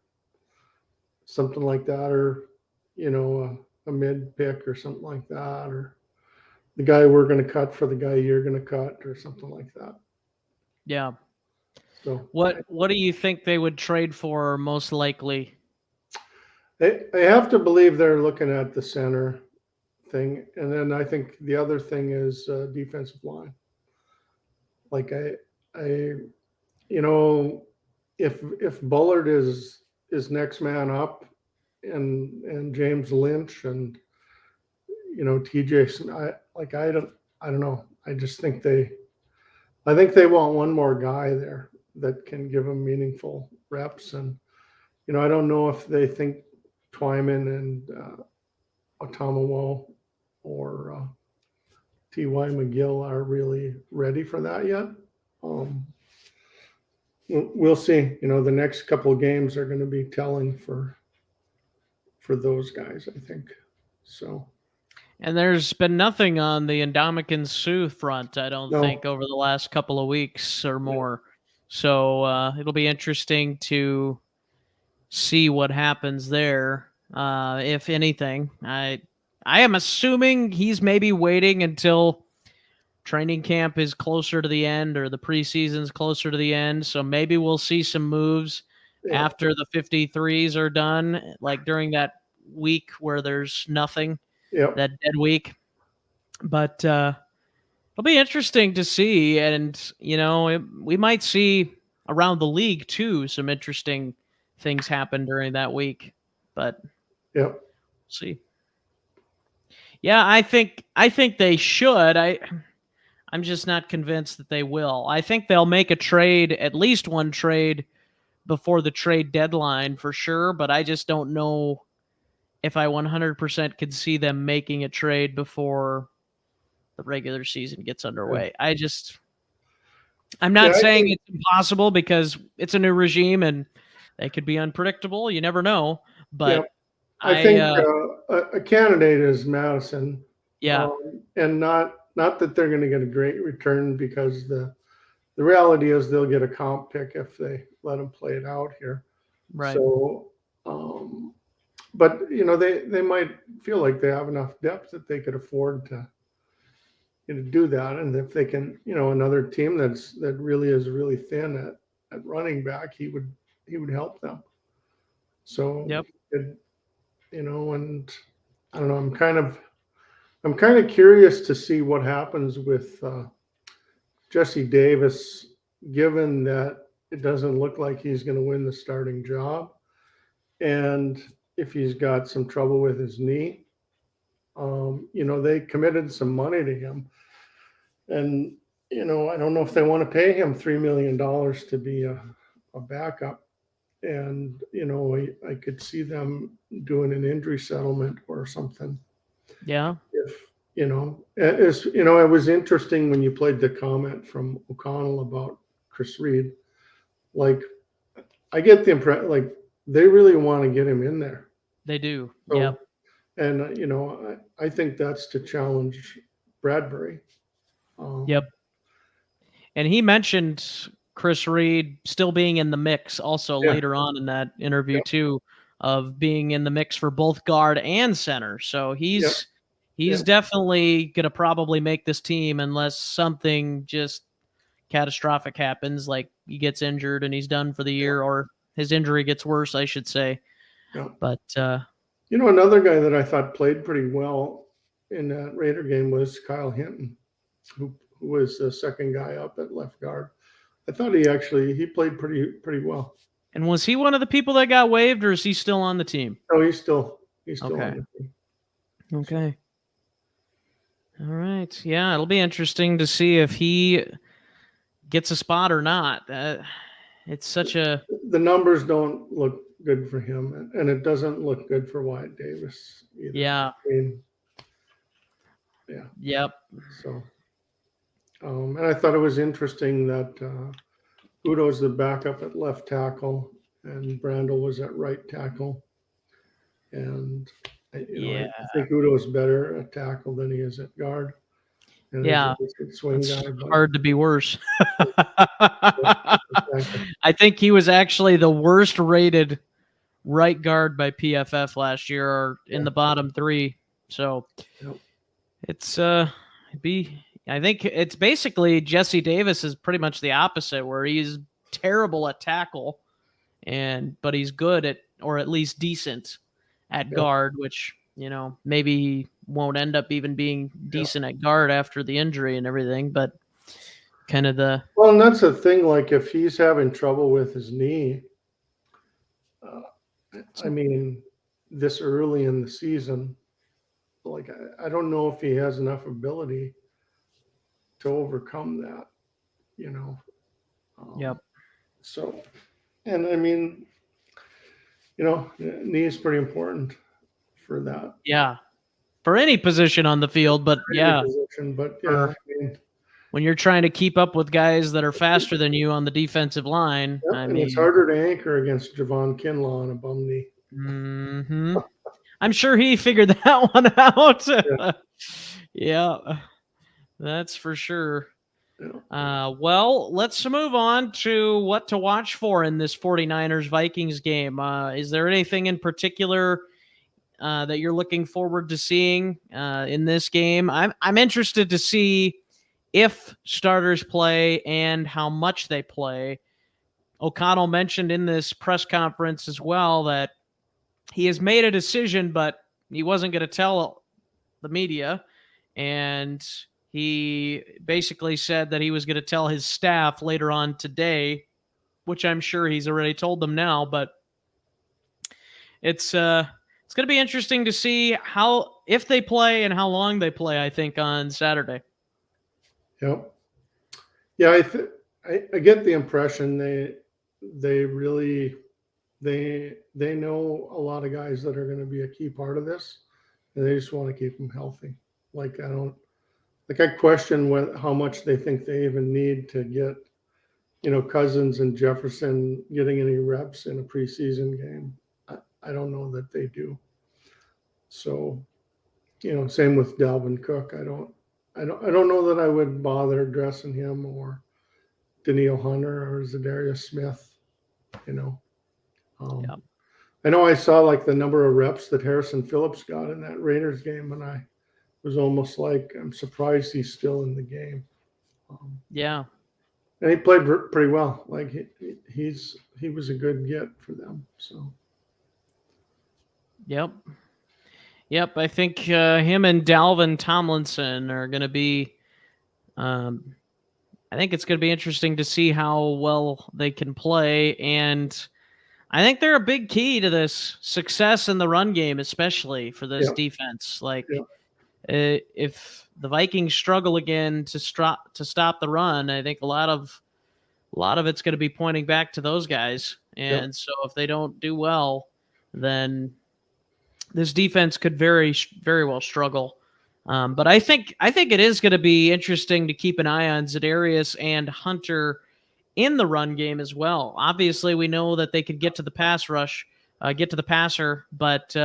something like that, or a mid pick or something like that, or the guy we're going to cut for the guy you're going to cut or something like that. Yeah. So What do you think they would trade for most likely? I have to believe they're looking at the center thing, and then I think the other thing is defensive line. Like if Bullard is next man up, and James Lynch and TJ, I don't know. I just think I think they want one more guy there that can give them meaningful reps, and I don't know if they think Twyman and Otomawo or T.Y. McGill are really ready for that yet. We'll see. The next couple of games are going to be telling for those guys, I think. So. And there's been nothing on the Ndamukong Suh front, I don't think, over the last couple of weeks or more. So it'll be interesting to see what happens there, if anything. I am assuming he's maybe waiting until training camp is closer to the end or the preseason's closer to the end. So maybe we'll see some moves after the 53s are done, like during that week where there's nothing. That dead week. But it'll be interesting to see. And, we might see around the league, too, some interesting things happen during that week. But we'll see. Yeah, I think they should. I'm just not convinced that they will. I think they'll make a trade, at least one trade, before the trade deadline for sure. But I just don't know if I 100% could see them making a trade before the regular season gets underway. I'm not saying it's impossible because it's a new regime and they could be unpredictable. You never know. But I think a candidate is Madison. Yeah. And not that they're going to get a great return, because the reality is they'll get a comp pick if they let them play it out here. Right. So, but they might feel like they have enough depth that they could afford to do that, and if they can, another team that really is really thin at running back, he would help them. So, and I don't know. I'm kind of curious to see what happens with Jesse Davis, given that it doesn't look like he's going to win the starting job, and if he's got some trouble with his knee. They committed some money to him, and I don't know if they want to pay him $3 million to be a backup. And I could see them doing an injury settlement or something. Yeah. If it was interesting when you played the comment from O'Connell about Chris Reed. Like, I get the impression like they really want to get him in there. They do. So, Yep. And I think that's to challenge Bradbury. Yep. And he mentioned Chris Reed still being in the mix also later on in that interview too, of being in the mix for both guard and center. So he's definitely going to probably make this team unless something just catastrophic happens, like he gets injured and he's done for the year, or his injury gets worse, I should say. Yeah. But another guy that I thought played pretty well in that Raider game was Kyle Hinton, who was the second guy up at left guard. I thought he played pretty well. And was he one of the people that got waived, or is he still on the team? No, he's still Okay. on the team. Okay. All right. Yeah, it'll be interesting to see if he gets a spot or not. It's such a... The numbers don't look good for him, and it doesn't look good for Wyatt Davis either. Yeah. Yep. So, and I thought it was interesting that Udo's the backup at left tackle, and Brandel was at right tackle. And I think Udo's better at tackle than he is at guard. And swing it's guy, hard to be worse. I think he was actually the worst rated right guard by PFF last year, or in the bottom 3. So it's I think it's basically Jesse Davis is pretty much the opposite, where he's terrible at tackle, but he's good at, or at least decent at guard, which maybe he won't end up even being decent at guard after the injury and everything, but kind of the... Well, and that's the thing, like if he's having trouble with his knee, this early in the season, like I don't know if he has enough ability to overcome that, Yep. So, and knee is pretty important for that. Yeah. For any position on the field, but when you're trying to keep up with guys that are faster than you on the defensive line, and it's harder to anchor against Javon Kinlaw on a bum knee. Mm-hmm. I'm sure he figured that one out. Yeah, that's for sure. Well, let's move on to what to watch for in this 49ers-Vikings game. Is there anything in particular that you're looking forward to seeing in this game? I'm interested to see if starters play and how much they play. O'Connell mentioned in this press conference as well that he has made a decision, but he wasn't going to tell the media. And he basically said that he was going to tell his staff later on today, which I'm sure he's already told them now. But it's going to be interesting to see if they play and how long they play, I think, on Saturday. Yep. Yeah, I get the impression they really they know a lot of guys that are going to be a key part of this, and they just want to keep them healthy. Like I question how much they think they even need to get, Cousins and Jefferson getting any reps in a preseason game. I don't know that they do. So, same with Dalvin Cook. I don't know that I would bother dressing him or Daniil Hunter or Zadarius Smith. I know I saw like the number of reps that Harrison Phillips got in that Raiders game, and I was almost like, I'm surprised he's still in the game. And he played pretty well. Like he was a good get for them. So. Yep. I think him and Dalvin Tomlinson are going to be. I think it's going to be interesting to see how well they can play, and I think they're a big key to this success in the run game, especially for this defense. Like if the Vikings struggle again to stop the run, I think a lot of it's going to be pointing back to those guys. And so if they don't do well, then this defense could very well struggle. But I think it is going to be interesting to keep an eye on Za'Darius and Hunter in the run game as well. Obviously, we know that they could get to the pass rush, get to the passer, but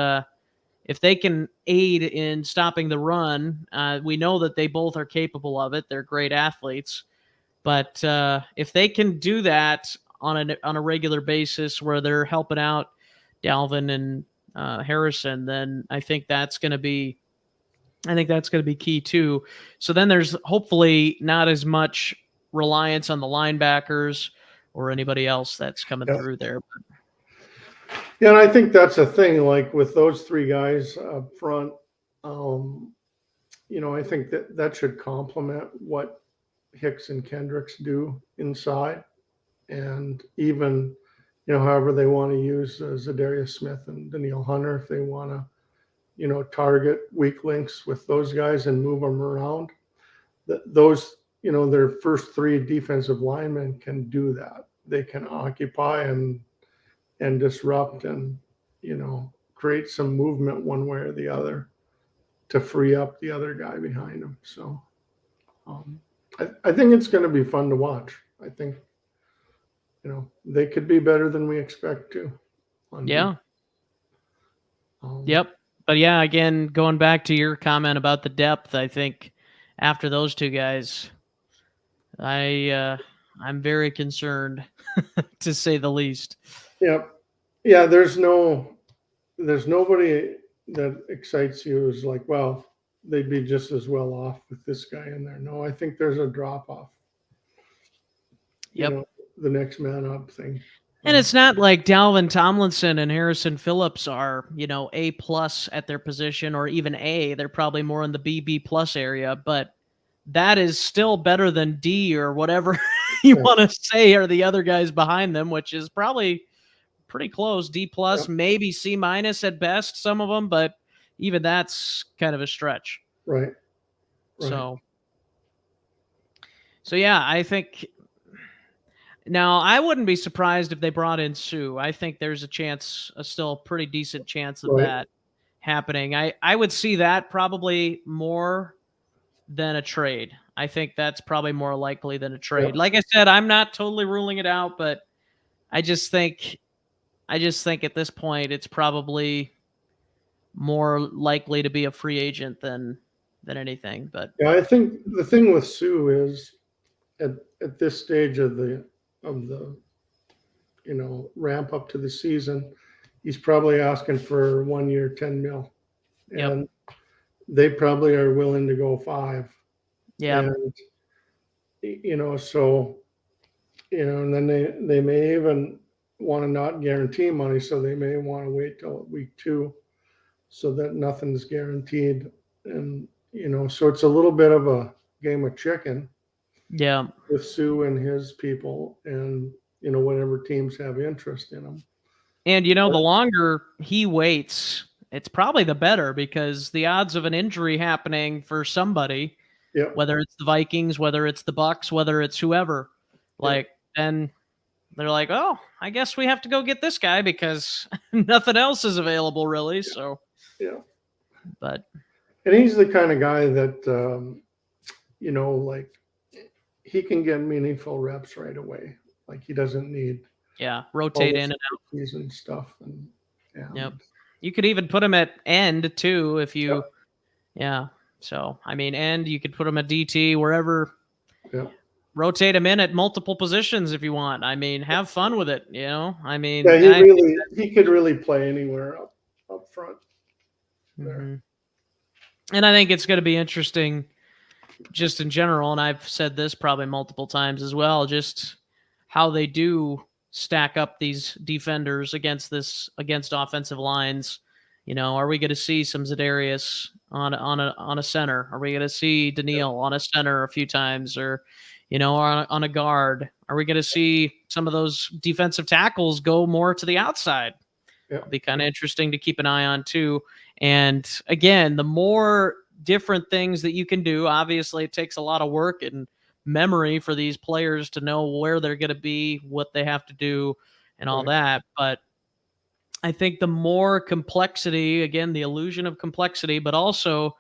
if they can aid in stopping the run, we know that they both are capable of it. They're great athletes. But if they can do that on a regular basis where they're helping out Dalvin and Harrison, then I think that's going to be key too. So then there's hopefully not as much reliance on the linebackers or anybody else that's coming through there. Yeah, and I think that's a thing. Like with those three guys up front, I think that should complement what Hicks and Kendricks do inside, and even however they want to use Za'Darius Smith and Danielle Hunter, if they want to target weak links with those guys and move them around. Those their first three defensive linemen can do that. They can occupy and disrupt and create some movement one way or the other to free up the other guy behind them. So I think it's going to be fun to watch. I think, they could be better than we expect to. Yeah. Yep. But yeah, again, going back to your comment about the depth, I think after those two guys, I'm very concerned to say the least. Yep. Yeah. There's nobody that excites you as like, well, they'd be just as well off with this guy in there. No, I think there's a drop off. Yep. The next man up thing. And it's not like Dalvin Tomlinson and Harrison Phillips are, A+ at their position or even A. They're probably more in the B+ area, but that is still better than D or whatever you want to say are the other guys behind them, which is probably pretty close. D+, maybe C- at best, some of them, but even that's kind of a stretch. Right. So yeah, I think now I wouldn't be surprised if they brought in Sue. I think there's a still pretty decent chance of that happening. I would see that probably more than a trade. I think that's probably more likely than a trade. Yep. Like I said, I'm not totally ruling it out, but I just think at this point it's probably more likely to be a free agent than anything. But yeah, I think the thing with Sue is at this stage of the ramp up to the season, he's probably asking for 1 year, $10 million, and they probably are willing to go 5. Yeah, and and then they may even want to not guarantee money, so they may want to wait till week 2 so that nothing's guaranteed. And so it's a little bit of a game of chicken with Sue and his people and whatever teams have interest in him. And the longer he waits, it's probably the better, because the odds of an injury happening for somebody, whether it's the Vikings, whether it's the Bucks, whether it's whoever, then they're like, oh, I guess we have to go get this guy because nothing else is available really. So but and he's the kind of guy that he can get meaningful reps right away. Like he doesn't need rotate in and out season stuff. And you could even put him at end too if you so I mean, end, you could put him at DT, wherever. Rotate him in at multiple positions if you want. I mean, have fun with it, I mean, he could really play anywhere up front there. And I think it's going to be interesting just in general, and I've said this probably multiple times as well, just how they do stack up these defenders against offensive lines. Are we going to see some Za'Darius on a center? Are we going to see Danielle on a center a few times, or on a guard? Are we going to see some of those defensive tackles go more to the outside? It'll be kind of interesting to keep an eye on too. And again, the more different things that you can do. Obviously, it takes a lot of work and memory for these players to know where they're going to be, what they have to do, and all that. But I think the more complexity, again, the illusion of complexity, but also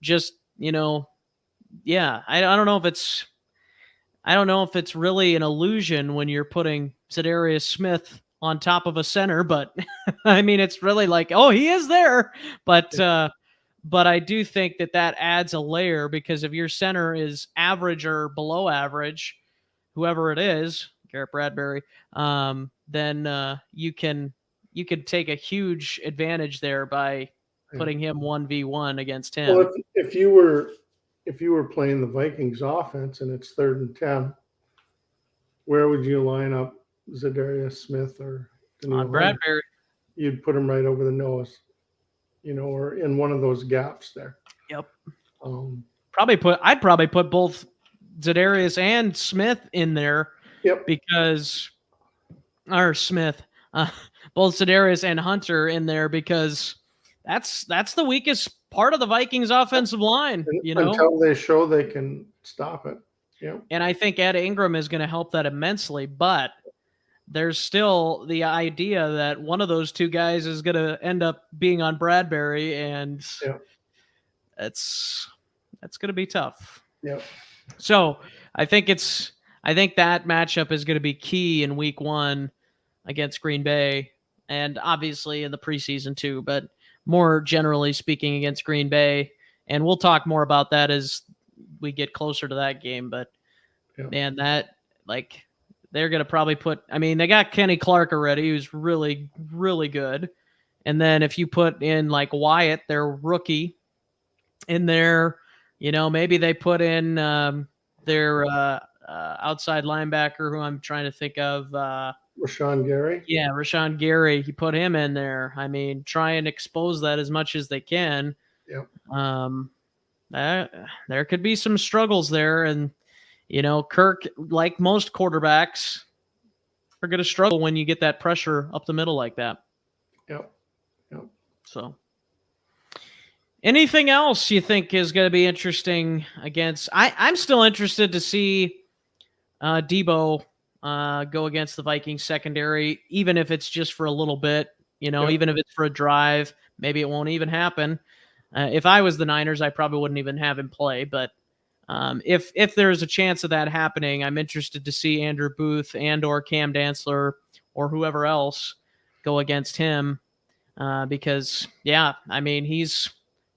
just, I don't know if it's really an illusion when you're putting Za'Darius Smith on top of a center, but I mean, it's really like, oh, he is there. But I do think that adds a layer, because if your center is average or below average, whoever it is, Garrett Bradbury, then you can take a huge advantage there by putting him 1v1 against him. Well, if you were playing the Vikings offense and it's 3rd and 10, where would you line up Za'Darius Smith or on Bradbury? You'd put him right over the nose, or in one of those gaps there. Yep. I'd probably put both Za'Darius and Smith in there. Yep. Both Za'Darius and Hunter in there, because that's the weakest part of the Vikings offensive line, until they show they can stop it. Yeah. And I think Ed Ingram is going to help that immensely, but there's still the idea that one of those two guys is going to end up being on Bradbury, and that's going to be tough. Yeah. So I think that matchup is going to be key in week 1 against Green Bay, and obviously in the preseason too, but more generally speaking against Green Bay. And we'll talk more about that as we get closer to that game. But man, they're going to probably they got Kenny Clark already, who's really, really good. And then if you put in like Wyatt, their rookie, in there, maybe they put in their outside linebacker, who I'm trying to think of. Rashawn Gary. Yeah, Rashawn Gary. He put him in there. I mean, try and expose that as much as they can. Yep. There could be some struggles there, and Kirk, like most quarterbacks, are going to struggle when you get that pressure up the middle like that. Yep. So, anything else you think is going to be interesting against? I'm still interested to see Debo go against the Vikings secondary, even if it's just for a little bit, even if it's for a drive. Maybe it won't even happen. If I was the Niners, I probably wouldn't even have him play. But if there's a chance of that happening, I'm interested to see Andrew Booth or Cam Dantzler or whoever else go against him, because, he's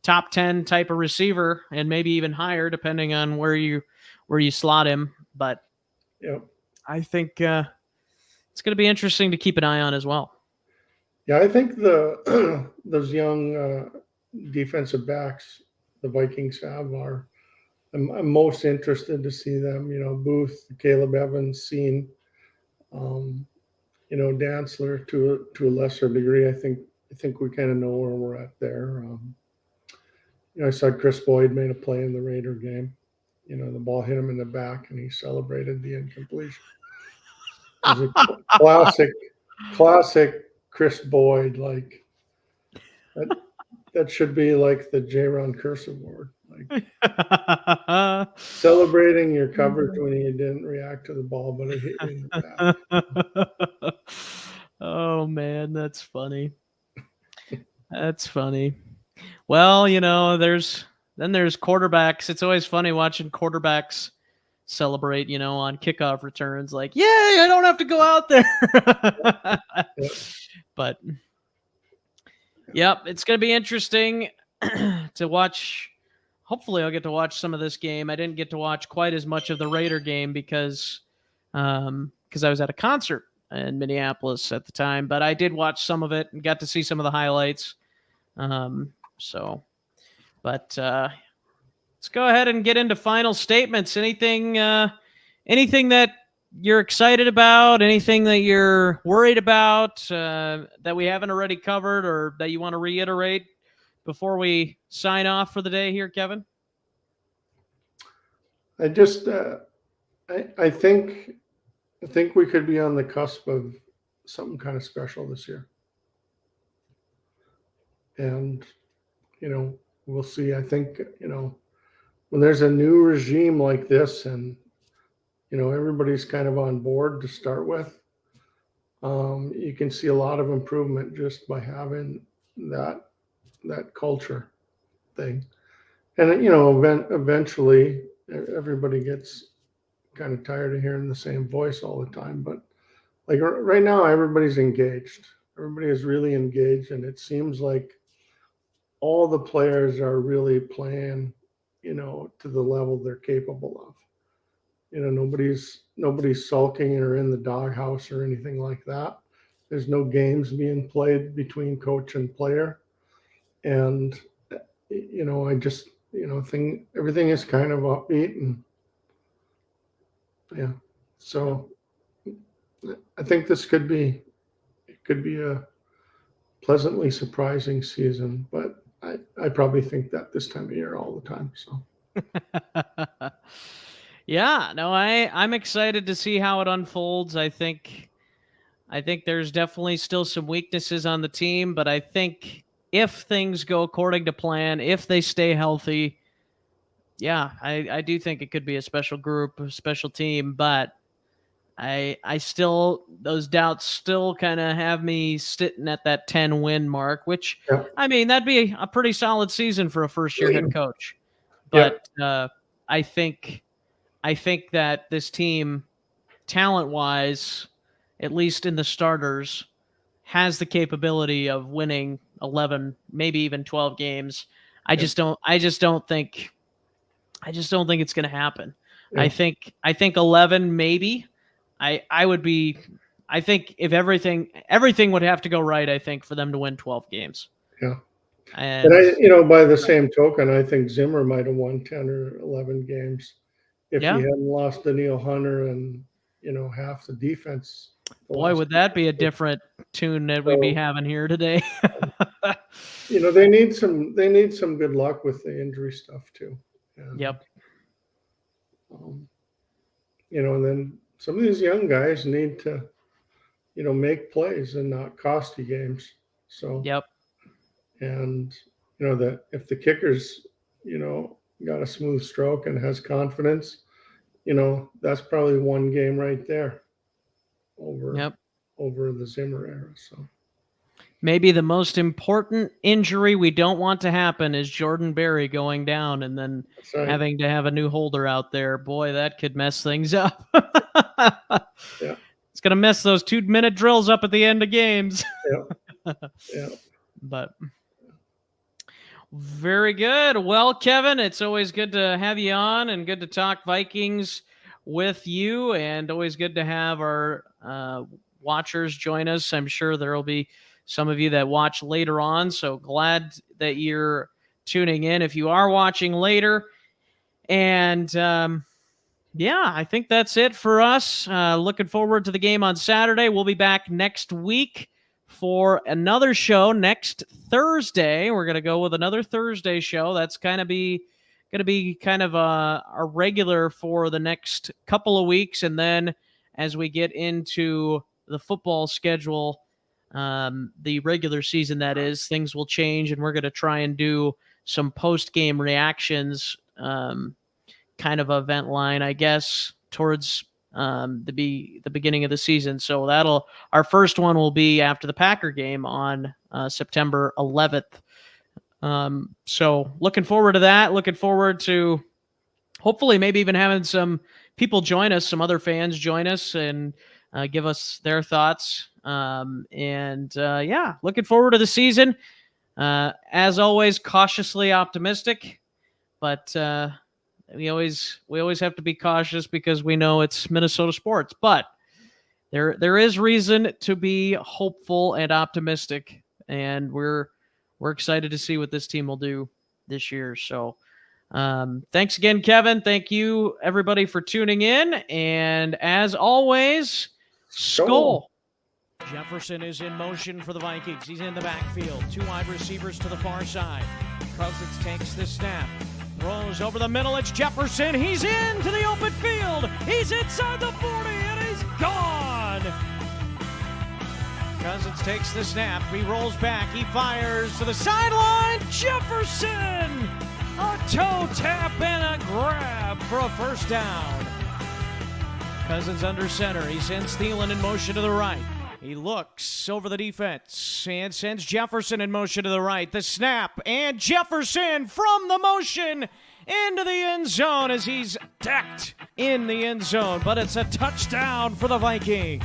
top 10 type of receiver, and maybe even higher depending on where you slot him. But I think it's going to be interesting to keep an eye on as well. Yeah, I think those young defensive backs the Vikings have I'm most interested to see them. Booth, Caleb Evans, Seen, Dantzler to a lesser degree. I think we kind of know where we're at there. I saw Chris Boyd made a play in the Raider game. The ball hit him in the back, and he celebrated the incompletion. It was a classic Chris Boyd. Like that should be like the J-Ron Curse Award. Like celebrating your coverage when you didn't react to the ball, but it hit you in the back. Oh man, that's funny. That's funny. Well, there's quarterbacks. It's always funny watching quarterbacks celebrate, on kickoff returns, like, yay, I don't have to go out there. But it's going to be interesting to watch. Hopefully I'll get to watch some of this game. I didn't get to watch quite as much of the Raider game because I was at a concert in Minneapolis at the time, but I did watch some of it and got to see some of the highlights. Let's go ahead and get into final statements. Anything that you're excited about? Anything that you're worried about that we haven't already covered, or that you want to reiterate before we sign off for the day here, Kevin? I just, I think we could be on the cusp of something kind of special this year. And, we'll see. I think, when there's a new regime like this and, everybody's kind of on board to start with, you can see a lot of improvement just by having that culture thing. And, eventually everybody gets kind of tired of hearing the same voice all the time. But like right now, everybody's engaged. Everybody is really engaged. And it seems like all the players are really playing, to the level they're capable of. Nobody's sulking or in the doghouse or anything like that. There's no games being played between coach and player. And, I just, think everything is kind of upbeat and yeah. So I think this could be a pleasantly surprising season, but I probably think that this time of year all the time. So yeah, no, I'm excited to see how it unfolds. I think there's definitely still some weaknesses on the team, but I think if things go according to plan, if they stay healthy, yeah, I do think it could be a special group, a special team, but I still, those doubts still kind of have me sitting at that 10-win mark, which, yeah. I mean, that'd be a pretty solid season for a first-year head coach. But I think that this team, talent-wise, at least in the starters, has the capability of winning 11, maybe even 12 games. I just don't think it's going to happen. Yeah. I think 11 maybe. I think if everything would have to go right, I think, for them to win 12 games. Yeah. And by the same token, I think Zimmer might have won 10 or 11 games if he hadn't lost to Neil Hunter and, half the defense. Boy, would that be a different tune that we'd be having here today. They need some good luck with the injury stuff too. And, yep. And then some of these young guys need to, make plays and not cost you games. So, yep. And, that if the kicker's, got a smooth stroke and has confidence, that's probably one game right there over the Zimmer era. So maybe the most important injury we don't want to happen is Jordan Berry going down and then having to have a new holder out there. Boy, that could mess things up. Yeah. It's going to mess those 2-minute drills up at the end of games. Yeah. Yeah. But very good. Well, Kevin, it's always good to have you on and good to talk Vikings with you, and always good to have our watchers join us. I'm sure there will be some of you that watch later on, so glad that you're tuning in if you are watching later. And I think that's it for us. Looking forward to the game on Saturday. We'll be back next week for another show next Thursday. We're going to go with another Thursday show. That's going to be kind of a regular for the next couple of weeks. And then as we get into the football schedule, the regular season, that is, things will change, and we're going to try and do some post-game reactions, kind of event line, I guess, towards the beginning of the season. So our first one will be after the Packer game on September 11th. So looking forward to that. Looking forward to hopefully maybe even having some people join us, some other fans join us and give us their thoughts. Looking forward to the season. As always, cautiously optimistic, but we always have to be cautious because we know it's Minnesota sports. But there is reason to be hopeful and optimistic, and we're excited to see what this team will do this year. So thanks again, Kevin. Thank you, everybody, for tuning in. And as always, Skol. Jefferson is in motion for the Vikings. He's in the backfield. 2 wide receivers to the far side. Cousins takes the snap. Throws over the middle. It's Jefferson. He's into the open field. He's inside the 40, and he's gone. Cousins takes the snap. He rolls back. He fires to the sideline. Jefferson! A toe tap and a grab for a first down. Cousins under center. He sends Thielen in motion to the right. He looks over the defense and sends Jefferson in motion to the right. The snap, and Jefferson from the motion into the end zone as he's decked in the end zone. But it's a touchdown for the Vikings.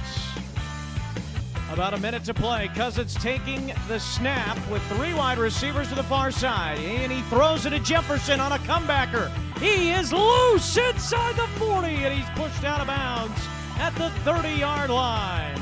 About a minute to play. Cousins taking the snap with 3 wide receivers to the far side. And he throws it to Jefferson on a comebacker. He is loose inside the 40, and he's pushed out of bounds at the 30-yard line.